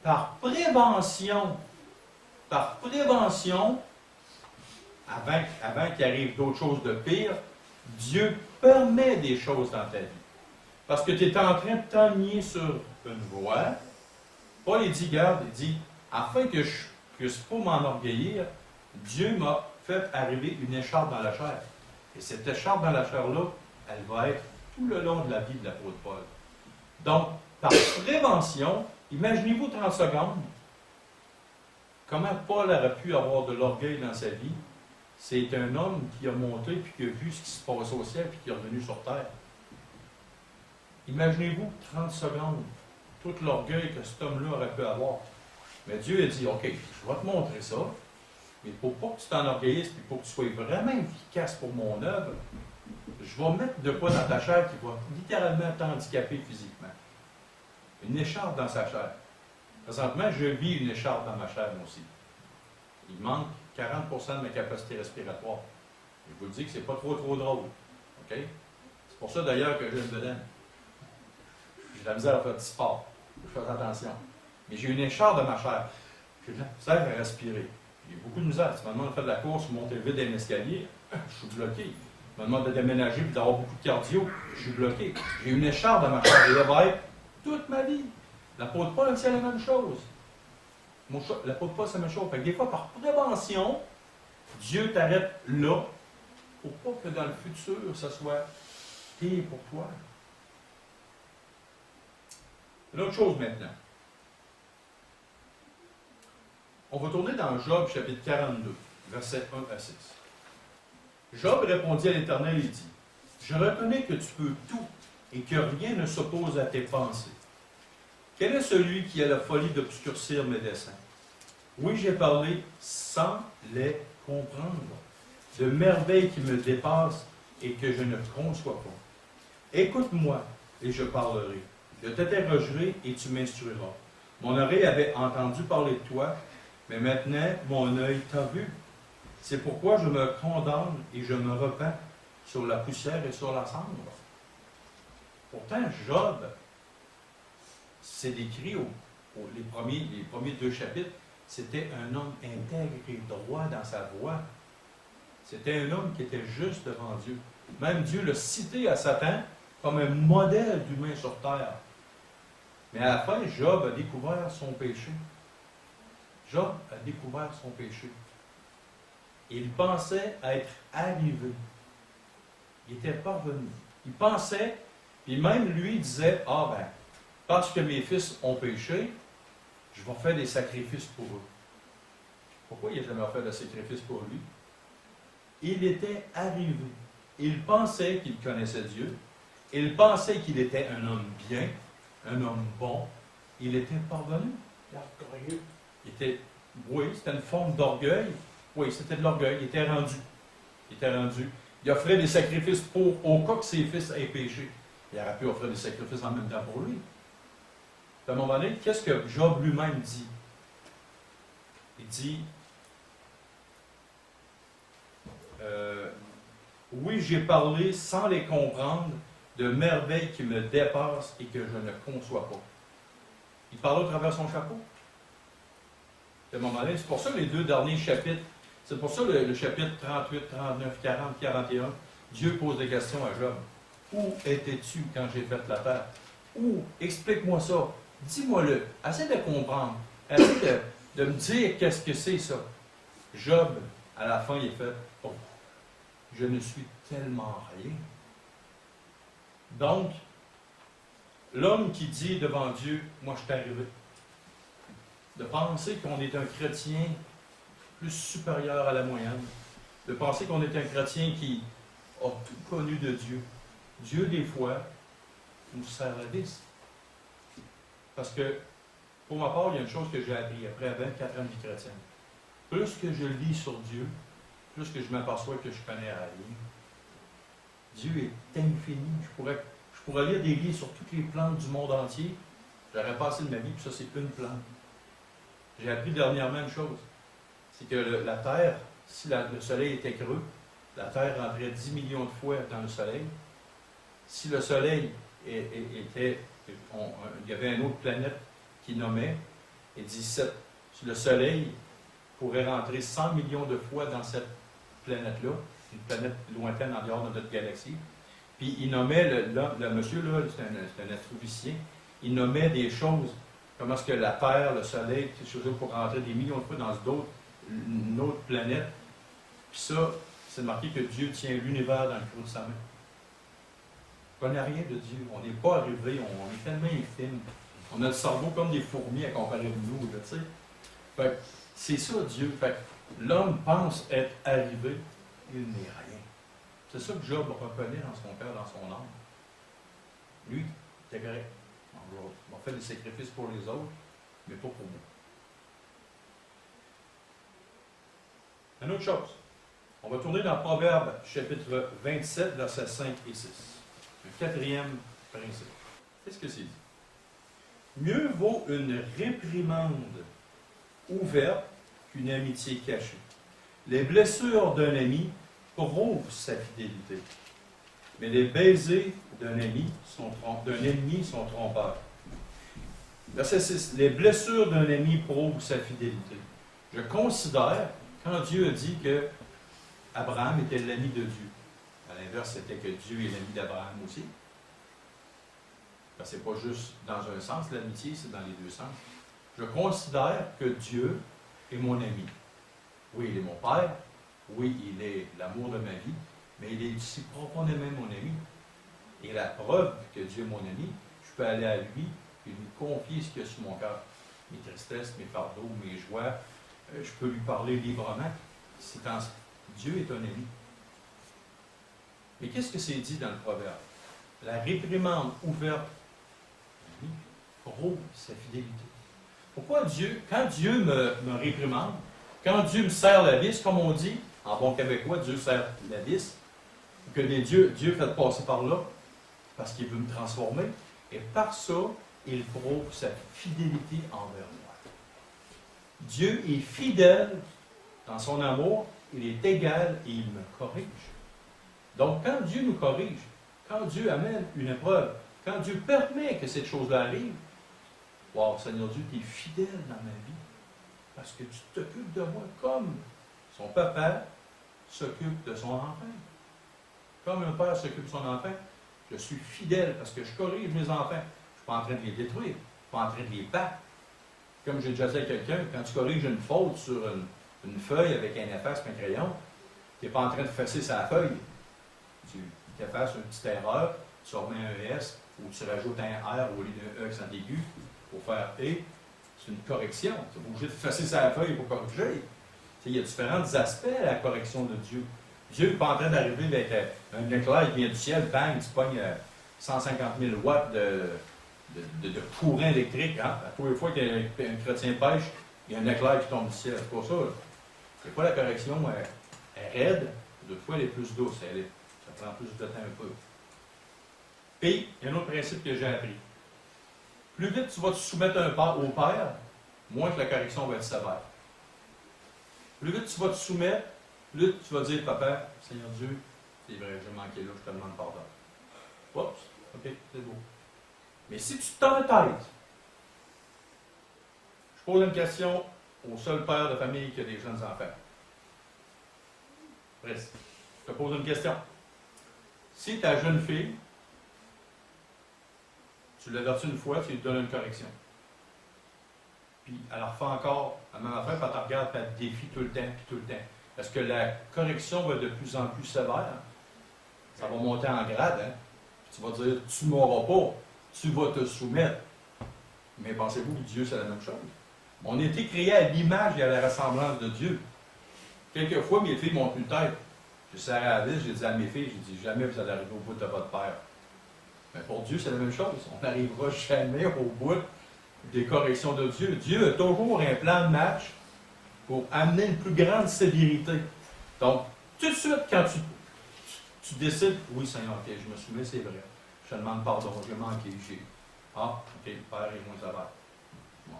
par prévention, avant qu'il arrive d'autres choses de pire, Dieu permet des choses dans ta vie. Parce que tu es en train de t'enligner sur une voie. Paul, il dit, garde, il dit, afin que je ne puisse pas m'enorgueillir, Dieu m'a fait arriver une écharpe dans la chair. Et cette écharpe dans la chair-là, elle va être tout le long de la vie de l'apôtre Paul. Donc, par prévention, imaginez-vous 30 secondes, comment Paul aurait pu avoir de l'orgueil dans sa vie. C'est un homme qui a monté, puis qui a vu ce qui se passait au ciel, puis qui est revenu sur terre. Imaginez-vous 30 secondes, tout l'orgueil que cet homme-là aurait pu avoir. Mais Dieu a dit, OK, je vais te montrer ça, mais pour pas que tu t'enorgueillisses, puis pour que tu sois vraiment efficace pour mon œuvre, je vais mettre de quoi dans ta chair qui va littéralement t'handicaper physiquement. Une écharpe dans sa chair. Présentement, je vis une écharpe dans ma chair, moi aussi. Il manque 40% de ma capacité respiratoire. Je vous dis que c'est pas trop drôle. OK? C'est pour ça d'ailleurs que j'ai une bedaine. J'ai de la misère à faire du sport. Je fais attention. Mais j'ai une écharpe dans ma chair. J'ai de la misère à respirer. J'ai beaucoup de misère. Si tu me demandes de faire de la course ou monter vite d'un escalier, je suis bloqué. Tu me demandes de déménager et d'avoir beaucoup de cardio, je suis bloqué. J'ai une écharpe dans ma chair. Et elle va être toute ma vie. L'apôtre Paul, c'est la même chose. L'apôtre Paul, c'est la même chose. Fait que des fois, par prévention, Dieu t'arrête là pour pas que dans le futur, ça soit pire pour toi. Une autre chose maintenant. On va tourner dans Job, chapitre 42, versets 1 à 6. Job répondit à l'Éternel et dit, « Je reconnais que tu peux tout et que rien ne s'oppose à tes pensées. Quel est celui qui a la folie d'obscurcir mes desseins? Oui, j'ai parlé sans les comprendre, de merveilles qui me dépassent et que je ne conçois pas. Écoute-moi et je parlerai. Je t'interrogerai et tu m'instruiras. Mon oreille avait entendu parler de toi, mais maintenant mon œil t'a vu. C'est pourquoi je me condamne et je me repens sur la poussière et sur la cendre. » Pourtant, Job, c'est décrit les premiers 2 chapitres, c'était un homme intègre et droit dans sa voie. C'était un homme qui était juste devant Dieu. Même Dieu l'a cité à Satan comme un modèle d'humain sur terre. Mais à la fin, Job a découvert son péché. Job a découvert son péché. Il pensait être arrivé. Il était parvenu. Il pensait, puis même lui disait, ah ben, parce que mes fils ont péché, je vais faire des sacrifices pour eux. Pourquoi il n'a jamais fait de sacrifice pour lui? Il était arrivé. Il pensait qu'il connaissait Dieu. Il pensait qu'il était un homme bien, un homme bon. Il était parvenu. Oui, c'était une forme d'orgueil. Oui, c'était de l'orgueil. Il était rendu. Il offrait des sacrifices au cas que ses fils aient péché. Il aurait pu offrir des sacrifices en même temps pour lui. À un moment donné, qu'est-ce que Job lui-même dit? Il dit, oui, j'ai parlé sans les comprendre de merveilles qui me dépassent et que je ne conçois pas. Il parle au travers son chapeau. À un moment donné, c'est pour ça les 2 derniers chapitres, c'est pour ça le chapitre 38, 39, 40, 41, Dieu pose des questions à Job. Où étais-tu quand j'ai fait la terre? Où? Explique-moi ça. Dis-moi-le. Essaie de comprendre. Essaie de me dire qu'est-ce que c'est ça. Job, à la fin, il fait, oh, je ne suis tellement rien. Donc, l'homme qui dit devant Dieu, moi je suis arrivé, de penser qu'on est un chrétien plus supérieur à la moyenne, de penser qu'on est un chrétien qui a tout connu de Dieu. Dieu, des fois, nous sert la vis. Parce que, pour ma part, il y a une chose que j'ai appris après 24 ans de vie chrétienne. Plus que je lis sur Dieu, plus que je m'aperçois que je connais rien. Dieu est infini. Je pourrais lire des livres sur toutes les plantes du monde entier. J'aurais passé de ma vie, puis ça, c'est une plante. J'ai appris dernièrement une chose. C'est que la Terre, si le Soleil était creux, la Terre rentrait 10 millions de fois dans le Soleil. Si le Soleil était... il y avait une autre planète qui nommait, et dit si le Soleil pourrait rentrer 100 millions de fois dans cette planète-là, une planète lointaine en dehors de notre galaxie. Puis il nommait, le monsieur, là, c'est un astrophysicien, il nommait des choses, comment est-ce que la Terre, le Soleil, quelque chose pour rentrer des millions de fois dans une autre planète. Puis ça, c'est marqué que Dieu tient l'univers dans le creux de sa main. On ne connaît rien de Dieu. On n'est pas arrivé, on est tellement infime. On a le cerveau comme des fourmis à comparer de nous, là, tu sais. Fait que c'est ça, Dieu. Fait que l'homme pense être arrivé, il n'est rien. C'est ça que Job reconnaît dans son cœur, dans son âme. Lui, c'est correct. On fait des sacrifices pour les autres, mais pas pour nous. Une autre chose. On va tourner dans Proverbe, chapitre 27, versets 5 et 6. Le quatrième principe. Qu'est-ce que c'est dit? Mieux vaut une réprimande ouverte qu'une amitié cachée. Les blessures d'un ami prouvent sa fidélité, mais les baisers d'un ennemi sont trompeurs. Verset 6. Les blessures d'un ami prouvent sa fidélité. Je considère, quand Dieu a dit que Abraham était l'ami de Dieu, à l'inverse, c'était que Dieu est l'ami d'Abraham aussi. Ce n'est pas juste dans un sens, l'amitié, c'est dans les deux sens. Je considère que Dieu est mon ami. Oui, il est mon Père. Oui, il est l'amour de ma vie. Mais il est aussi profondément mon ami. Et la preuve que Dieu est mon ami, je peux aller à lui et lui confier ce qu'il y a sur mon cœur. Mes tristesses, mes fardeaux, mes joies. Je peux lui parler librement. Dieu est un ami. Mais qu'est-ce que c'est dit dans le proverbe? La réprimande ouverte prouve sa fidélité. Pourquoi Dieu, quand Dieu me réprimande, quand Dieu me serre la vis, comme on dit, en bon québécois, Dieu serre la vis, que Dieu fait passer par là, parce qu'il veut me transformer, et par ça, il prouve sa fidélité envers moi. Dieu est fidèle dans son amour, il est égal et il me corrige. Donc, quand Dieu nous corrige, quand Dieu amène une épreuve, quand Dieu permet que cette chose-là arrive, wow, Seigneur Dieu, tu es fidèle dans ma vie, parce que tu t'occupes de moi comme son papa s'occupe de son enfant. Comme un père s'occupe de son enfant, je suis fidèle parce que je corrige mes enfants. Je ne suis pas en train de les détruire, je ne suis pas en train de les battre. Comme j'ai déjà dit à quelqu'un, quand tu corriges une faute sur une feuille avec un efface et un crayon, tu n'es pas en train de fesser sa feuille. Tu effaces une petite erreur, tu remets un S ou tu rajoutes un R au lieu d'un E accent aigu pour faire E. C'est une correction. Tu n'es pas obligé de fesser sa feuille pour corriger. Il y a différents aspects à la correction de Dieu. Dieu n'est pas en train d'arriver avec un éclair qui vient du ciel, bang, tu pognes 150 000 watts de courant électrique. Hein? À tous les fois qu'un chrétien pêche, il y a un éclair qui tombe du ciel. C'est pour ça. C'est pas la correction est raide, d'autres fois elle est plus douce. Ça prend plus de temps un peu. Puis, il y a un autre principe que j'ai appris. Plus vite tu vas te soumettre au Père, moins que la correction va être sévère. Plus vite tu vas te soumettre, plus vite tu vas dire, Papa, Seigneur Dieu, c'est vrai, j'ai manqué là, je te demande pardon. Oups, ok, c'est beau. Mais si tu t'entêtes, je pose une question au seul père de famille qui a des jeunes enfants. Reste. Je te pose une question. Si ta jeune fille, tu l'avertis une fois, tu lui donnes une correction. Puis elle refait encore la même affaire, puis elle te regarde, puis elle te défie tout le temps, puis tout le temps. Est-ce que la correction va être de plus en plus sévère? Ça va monter en grade, hein? Puis tu vas dire, tu ne m'auras pas, tu vas te soumettre. Mais pensez-vous que Dieu, c'est la même chose? On a été créés à l'image et à la ressemblance de Dieu. Quelquefois, mes filles m'ont plus tête. J'ai serré à la vis, j'ai dit à mes filles, j'ai dit, jamais vous allez arriver au bout de votre père. Mais pour Dieu, c'est la même chose. On n'arrivera jamais au bout des corrections de Dieu. Dieu a toujours un plan de match pour amener une plus grande sévérité. Donc, tout de suite, quand tu décides, oui Seigneur, ok, je me souviens, c'est vrai. Je te demande pardon, j'ai manqué, ah, ok, le Père est moins sévère. Bon.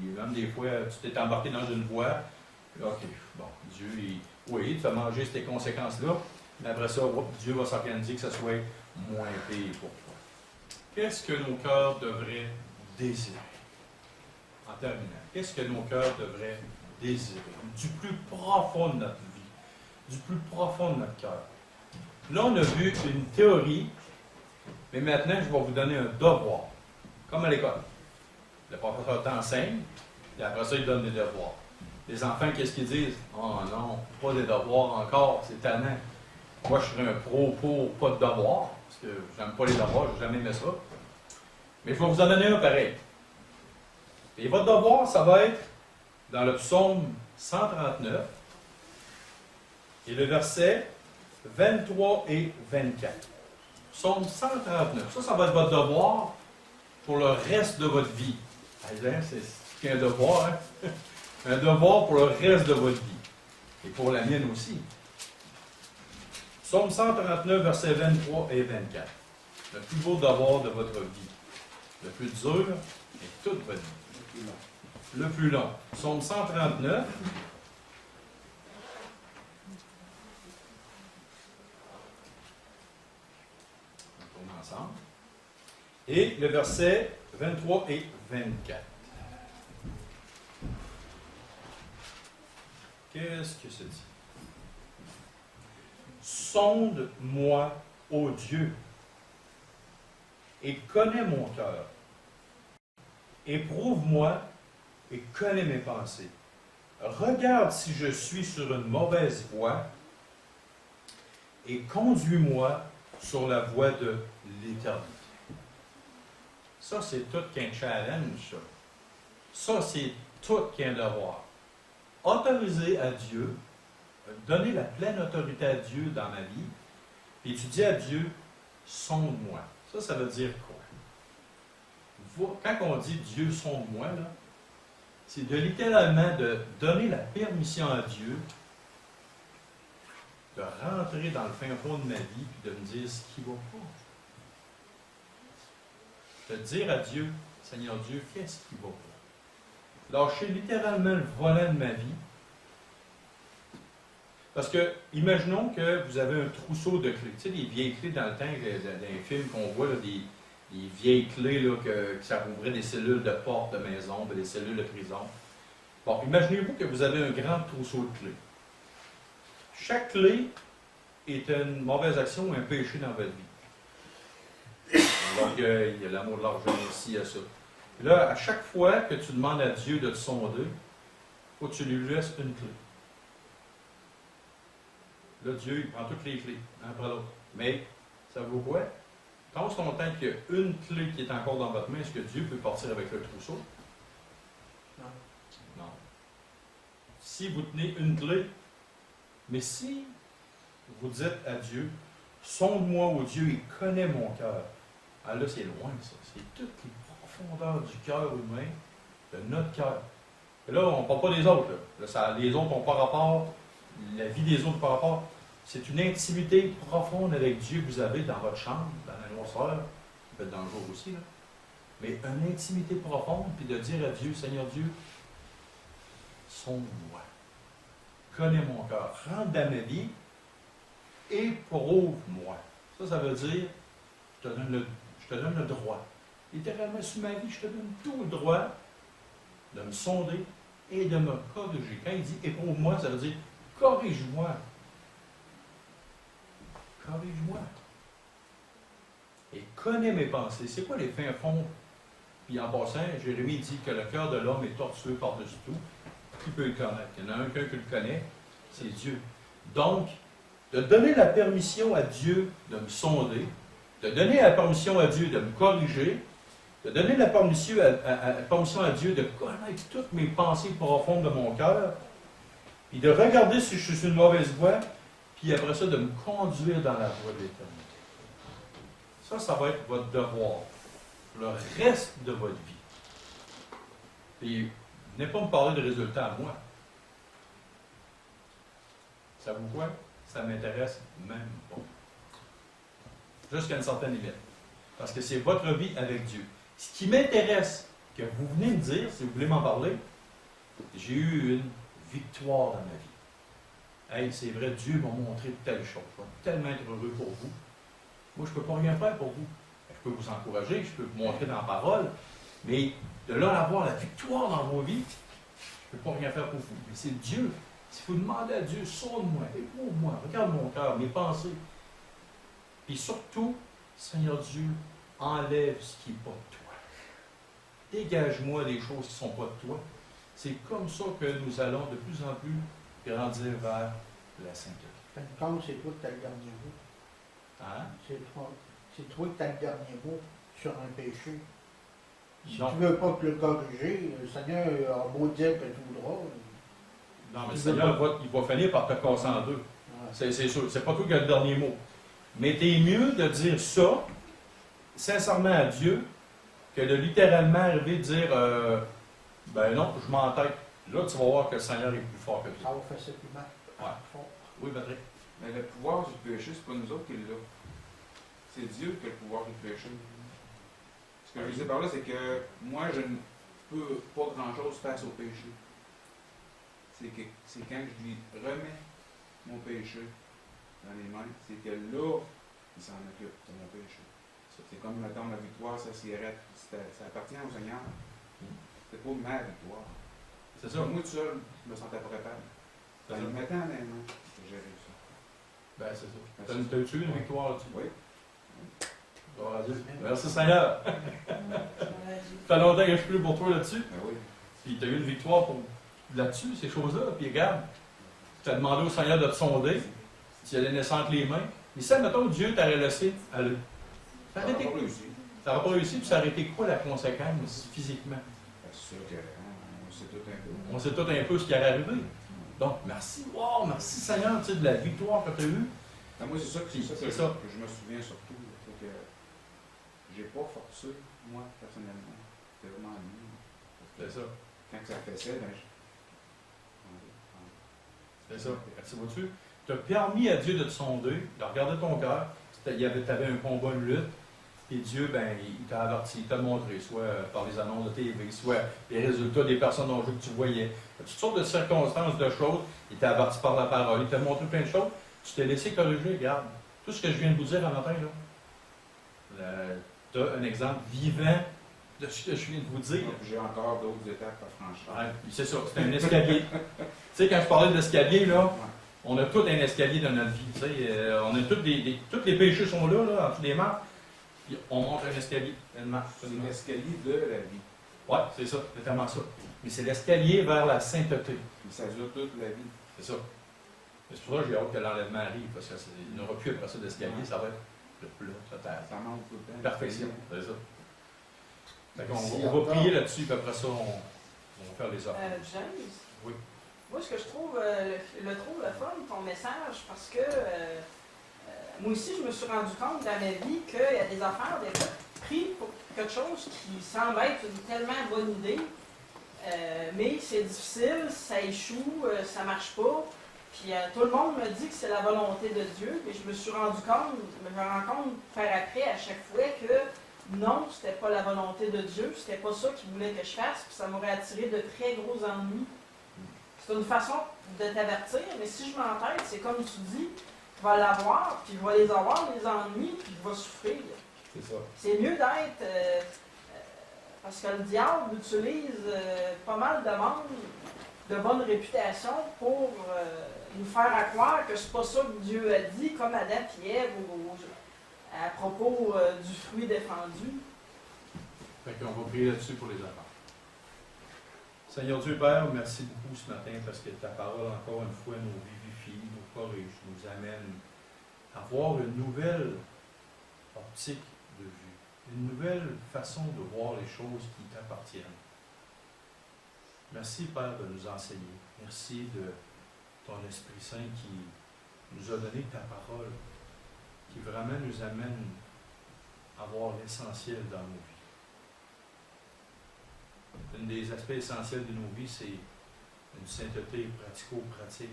Et même des fois, tu t'es embarqué dans une voie, ok, bon, Dieu, oui, tu as mangé ces conséquences-là, mais après ça, Dieu va s'organiser que ça soit moins pire pour toi. Qu'est-ce que nos cœurs devraient désirer? En terminant, qu'est-ce que nos cœurs devraient désirer? Du plus profond de notre vie, du plus profond de notre cœur. Là, on a vu une théorie, mais maintenant, je vais vous donner un devoir, comme à l'école. Le professeur t'enseigne, et après ça, il donne des devoirs. Les enfants, qu'est-ce qu'ils disent? Oh non, pas des devoirs encore, c'est tannant. Moi, je serais un pro pour pas de devoirs, parce que j'aime pas les devoirs, j'ai jamais aimé ça. Mais je vais vous en donner un pareil. Et votre devoir, ça va être dans le psaume 139, et le verset 23 et 24. Psaume 139. Ça va être votre devoir pour le reste de votre vie. C'est un devoir, hein? Un devoir pour le reste de votre vie. Et pour la mienne aussi. Psaume 139, versets 23 et 24. Le plus beau devoir de votre vie. Le plus dur est toute votre vie. Le plus long. Psaume 139. On tourne ensemble. Et le verset 23 et 24. Qu'est-ce que ça dit? Sonde-moi, ô Dieu, et connais mon cœur. Éprouve-moi et connais mes pensées. Regarde si je suis sur une mauvaise voie et conduis-moi sur la voie de l'éternité. Ça, c'est tout qu'un challenge, ça. Ça, c'est tout qu'un devoir. Autoriser à Dieu, donner la pleine autorité à Dieu dans ma vie, puis tu dis à Dieu, sonde-moi. Ça veut dire quoi? Quand on dit Dieu sonde-moi, là, c'est de littéralement de donner la permission à Dieu de rentrer dans le fin fond de ma vie puis de me dire ce qui ne va pas. De dire à Dieu, Seigneur Dieu, qu'est-ce qui ne va pas? Lâcher littéralement le volant de ma vie. Parce que, imaginons que vous avez un trousseau de clés. Tu sais, les vieilles clés dans le temps, dans les films qu'on voit, là, des vieilles clés là, que ça ouvrait des cellules de porte de maison, des cellules de prison. Bon, imaginez-vous que vous avez un grand trousseau de clés. Chaque clé est une mauvaise action ou un péché dans votre vie. L'orgueil, il y a l'amour de l'argent aussi, il y a ça. Et là, à chaque fois que tu demandes à Dieu de te sonder, il faut que tu lui laisses une clé. Là, Dieu, il prend toutes les clés, un après l'autre. Mais, ça vaut quoi? Tant ce longtemps qu'il y a une clé qui est encore dans votre main, est-ce que Dieu peut partir avec le trousseau? Non. Non. Si vous tenez une clé, mais si vous dites à Dieu, sonde-moi, ô Dieu, et connais mon cœur. Ah là, c'est loin, ça. C'est toutes les profondeurs du cœur humain, de notre cœur. Et là, on ne parle pas des autres. Là, les autres n'ont pas rapport, la vie des autres n'a pas rapport. C'est une intimité profonde avec Dieu que vous avez dans votre chambre, dans la noirceur, peut-être dans le jour aussi, là. Mais une intimité profonde, puis de dire à Dieu, Seigneur Dieu, sonde-moi, connais mon cœur, rentre dans ma vie, éprouve-moi. Ça veut dire, je te donne le droit. Littéralement, sur ma vie, je te donne tout le droit de me sonder et de me corriger. Quand il dit éprouve-moi, ça veut dire corrige-moi. Corrige-moi. Et connais mes pensées. C'est quoi les fins fonds? Puis en passant, Jérémie dit que le cœur de l'homme est tortueux par-dessus tout. Qui peut le connaître? Il y en a un qui le connaît, c'est Dieu. Donc, de donner la permission à Dieu de me sonder, de donner la permission à Dieu de me corriger, de donner la permission à Dieu de connaître toutes mes pensées profondes de mon cœur, puis de regarder si je suis sur une mauvaise voie, puis après ça, de me conduire dans la voie de l'éternité. Ça va être votre devoir, le reste de votre vie. Et venez pas me parler de résultats à moi. Ça vous quoi? Ça m'intéresse même pas. Jusqu'à une certaine limite. Parce que c'est votre vie avec Dieu. Ce qui m'intéresse, que vous venez me dire, si vous voulez m'en parler, j'ai eu une victoire dans ma vie. Hey, c'est vrai, Dieu m'a montré telle chose. Je vais tellement être heureux pour vous. Moi, je ne peux pas rien faire pour vous. Je peux vous encourager, je peux vous montrer dans la parole, mais de là à avoir la victoire dans vos vies, je ne peux pas rien faire pour vous. Mais c'est Dieu. Si vous demandez à Dieu, sauve-moi, éprouve-moi, regarde mon cœur, mes pensées. Et surtout, Seigneur Dieu, enlève ce qui n'est pas de toi. Dégage-moi des choses qui ne sont pas de toi. C'est comme ça que nous allons de plus en plus grandir vers la sainteté. Quand c'est toi qui as le dernier mot. Hein? C'est toi qui as le dernier mot sur un péché. Si Non. tu ne veux pas te le corriger, le Seigneur a beau dire que tu voudras. Non, mais le Seigneur, il va finir par te casser en deux. Ouais. C'est sûr. C'est pas toi qui as le dernier mot. Mais t'es mieux de dire ça, sincèrement à Dieu, que de littéralement arriver et dire ben non, je m'entête. Là, tu vas voir que le Seigneur est plus fort que Ça toi. va faire ça plus mal. Ouais. Fort. Oui, Patrick. Mais le pouvoir du péché, c'est pas nous autres qui l'a. C'est Dieu qui a le pouvoir du péché. Ce que je veux dire par là, c'est que moi, je ne peux pas grand-chose face au péché. C'est quand je lui remets mon péché dans les mains, c'est que là, il s'en occupe de mon péché. C'est comme, mettons, la victoire, ça cigarette. Ça appartient au Seigneur. C'est pas ma victoire. C'est ça. Moi, tout seul, je me sentais pas capable. C'est En ça. le mettant dans les mains, j'ai réussi. Ben, c'est ça. T'as-tu eu une victoire là-dessus? Oui. Gloire à Dieu. Merci Seigneur. Ça fait longtemps que je suis plus pour toi là-dessus. Ben oui. Puis tu as eu une victoire là-dessus, ces choses-là. Puis regarde, tu as demandé au Seigneur de te sonder. Tu allais laisser entre les mains. Mais ça, mettons, Dieu t'aurait laissé aller. Ça aurait été pas quoi? réussi. Ça n'aurait pas réussi, puis ça aurait été quoi la conséquence physiquement? C'est sûr qu'on sait tout un peu. On sait tout un peu ce qui allait arriver. Donc, merci. Wow, merci Seigneur, tu sais, de la victoire que tu as eue. Ben, moi, c'est ça, que C'est ça. je me souviens surtout. C'est que j'ai pas forcé, moi, personnellement. C'était vraiment lui. C'est ça. Quand ça faisait, ben, C'est ça. Tu vois-tu? Tu as permis à Dieu de te sonder, de regarder ton cœur. Tu avais un combat, une lutte. Et Dieu, ben, il t'a averti, il t'a montré, soit par les annonces de TV, soit les résultats des personnes en jeu que tu voyais. Toutes sortes de circonstances, de choses. Il t'a averti par la parole, il t'a montré plein de choses. Tu t'es laissé corriger, regarde. Tout ce que je viens de vous dire un matin, là, tu as un exemple vivant de ce que je viens de vous dire. j'ai encore d'autres étapes à franchir. Ouais, c'est ça, c'est un escalier. Tu sais, quand je parlais d'escalier, là, on a tout un escalier dans notre vie. Tu sais, on a tous les péchés sont là, en dessous des marques. Puis on monte un escalier, une marche. C'est l'escalier de la vie. Oui, c'est ça, c'est tellement ça. Mais c'est l'escalier vers la sainteté. Puis ça dure toute la vie. C'est ça. C'est pour ça que j'ai hâte que l'enlèvement arrive, parce qu'il n'y aura plus après ça d'escalier, ça va être le plat total. Ça manque tout le temps. Perfection, c'est ça. Fait qu'on Si on va encore- prier là-dessus, puis après ça, on va faire les offres. James, Oui. moi, ce que je trouve trouve le fun, ton message, parce que moi aussi, je me suis rendu compte dans ma vie qu'il y a des affaires, des fois, pris pour quelque chose qui semble être une tellement bonne idée, mais c'est difficile, ça échoue, ça marche pas. Puis tout le monde me dit que c'est la volonté de Dieu, mais je me suis rendu compte, je me rends compte par après à chaque fois que non, c'était pas la volonté de Dieu, c'était pas ça qu'il voulait que je fasse, puis ça m'aurait attiré de très gros ennuis. C'est une façon de t'avertir, mais si je m'entête, c'est comme tu dis, tu vas l'avoir, puis il va les avoir, les ennuis, puis il va souffrir. C'est ça. C'est mieux d'être... parce que le diable utilise pas mal de monde de bonne réputation pour nous faire croire que c'est pas ça que Dieu a dit, comme Adam et Ève à propos du fruit défendu. Fait qu'on va prier là-dessus pour les enfants. Seigneur Dieu Père, merci beaucoup ce matin parce que ta parole, encore une fois, nous vivifie, nous corrige, nous amène à voir une nouvelle optique de vue, une nouvelle façon de voir les choses qui t'appartiennent. Merci Père de nous enseigner. Merci de ton Esprit Saint nous a donné ta parole qui vraiment nous amène à voir l'essentiel dans nos vies. Un des aspects essentiels de nos vies, c'est une sainteté pratico-pratique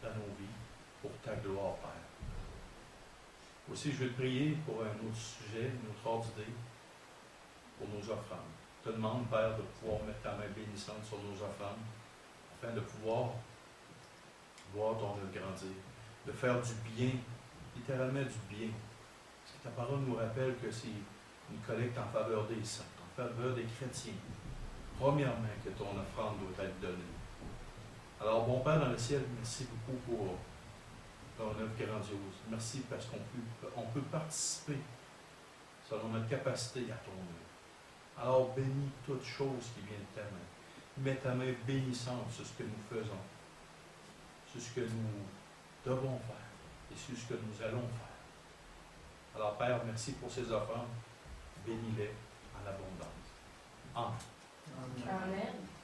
dans nos vies pour ta gloire, Père. Aussi, je veux te prier pour un autre sujet, une autre ordre d'idée, pour nos offrandes. Je te demande, Père, de pouvoir mettre ta main bénissante sur nos offrandes, afin de pouvoir voir ton œuvre grandir, de faire du bien, littéralement du bien. Parce que ta parole nous rappelle que c'est une collecte en faveur des saints, en faveur des chrétiens. Premièrement, que ton offrande doit être donnée. Alors, bon Père dans le ciel, merci beaucoup pour ton œuvre grandiose. Merci parce qu'on peut participer selon notre capacité à ton œuvre. Alors, bénis toute chose qui vient de ta main. Mets ta main bénissante sur ce que nous faisons, sur ce que nous devons faire et sur ce que nous allons faire. Alors, Père, merci pour ces offrandes. Bénis-les en abondance. Amen. Amen. Amen.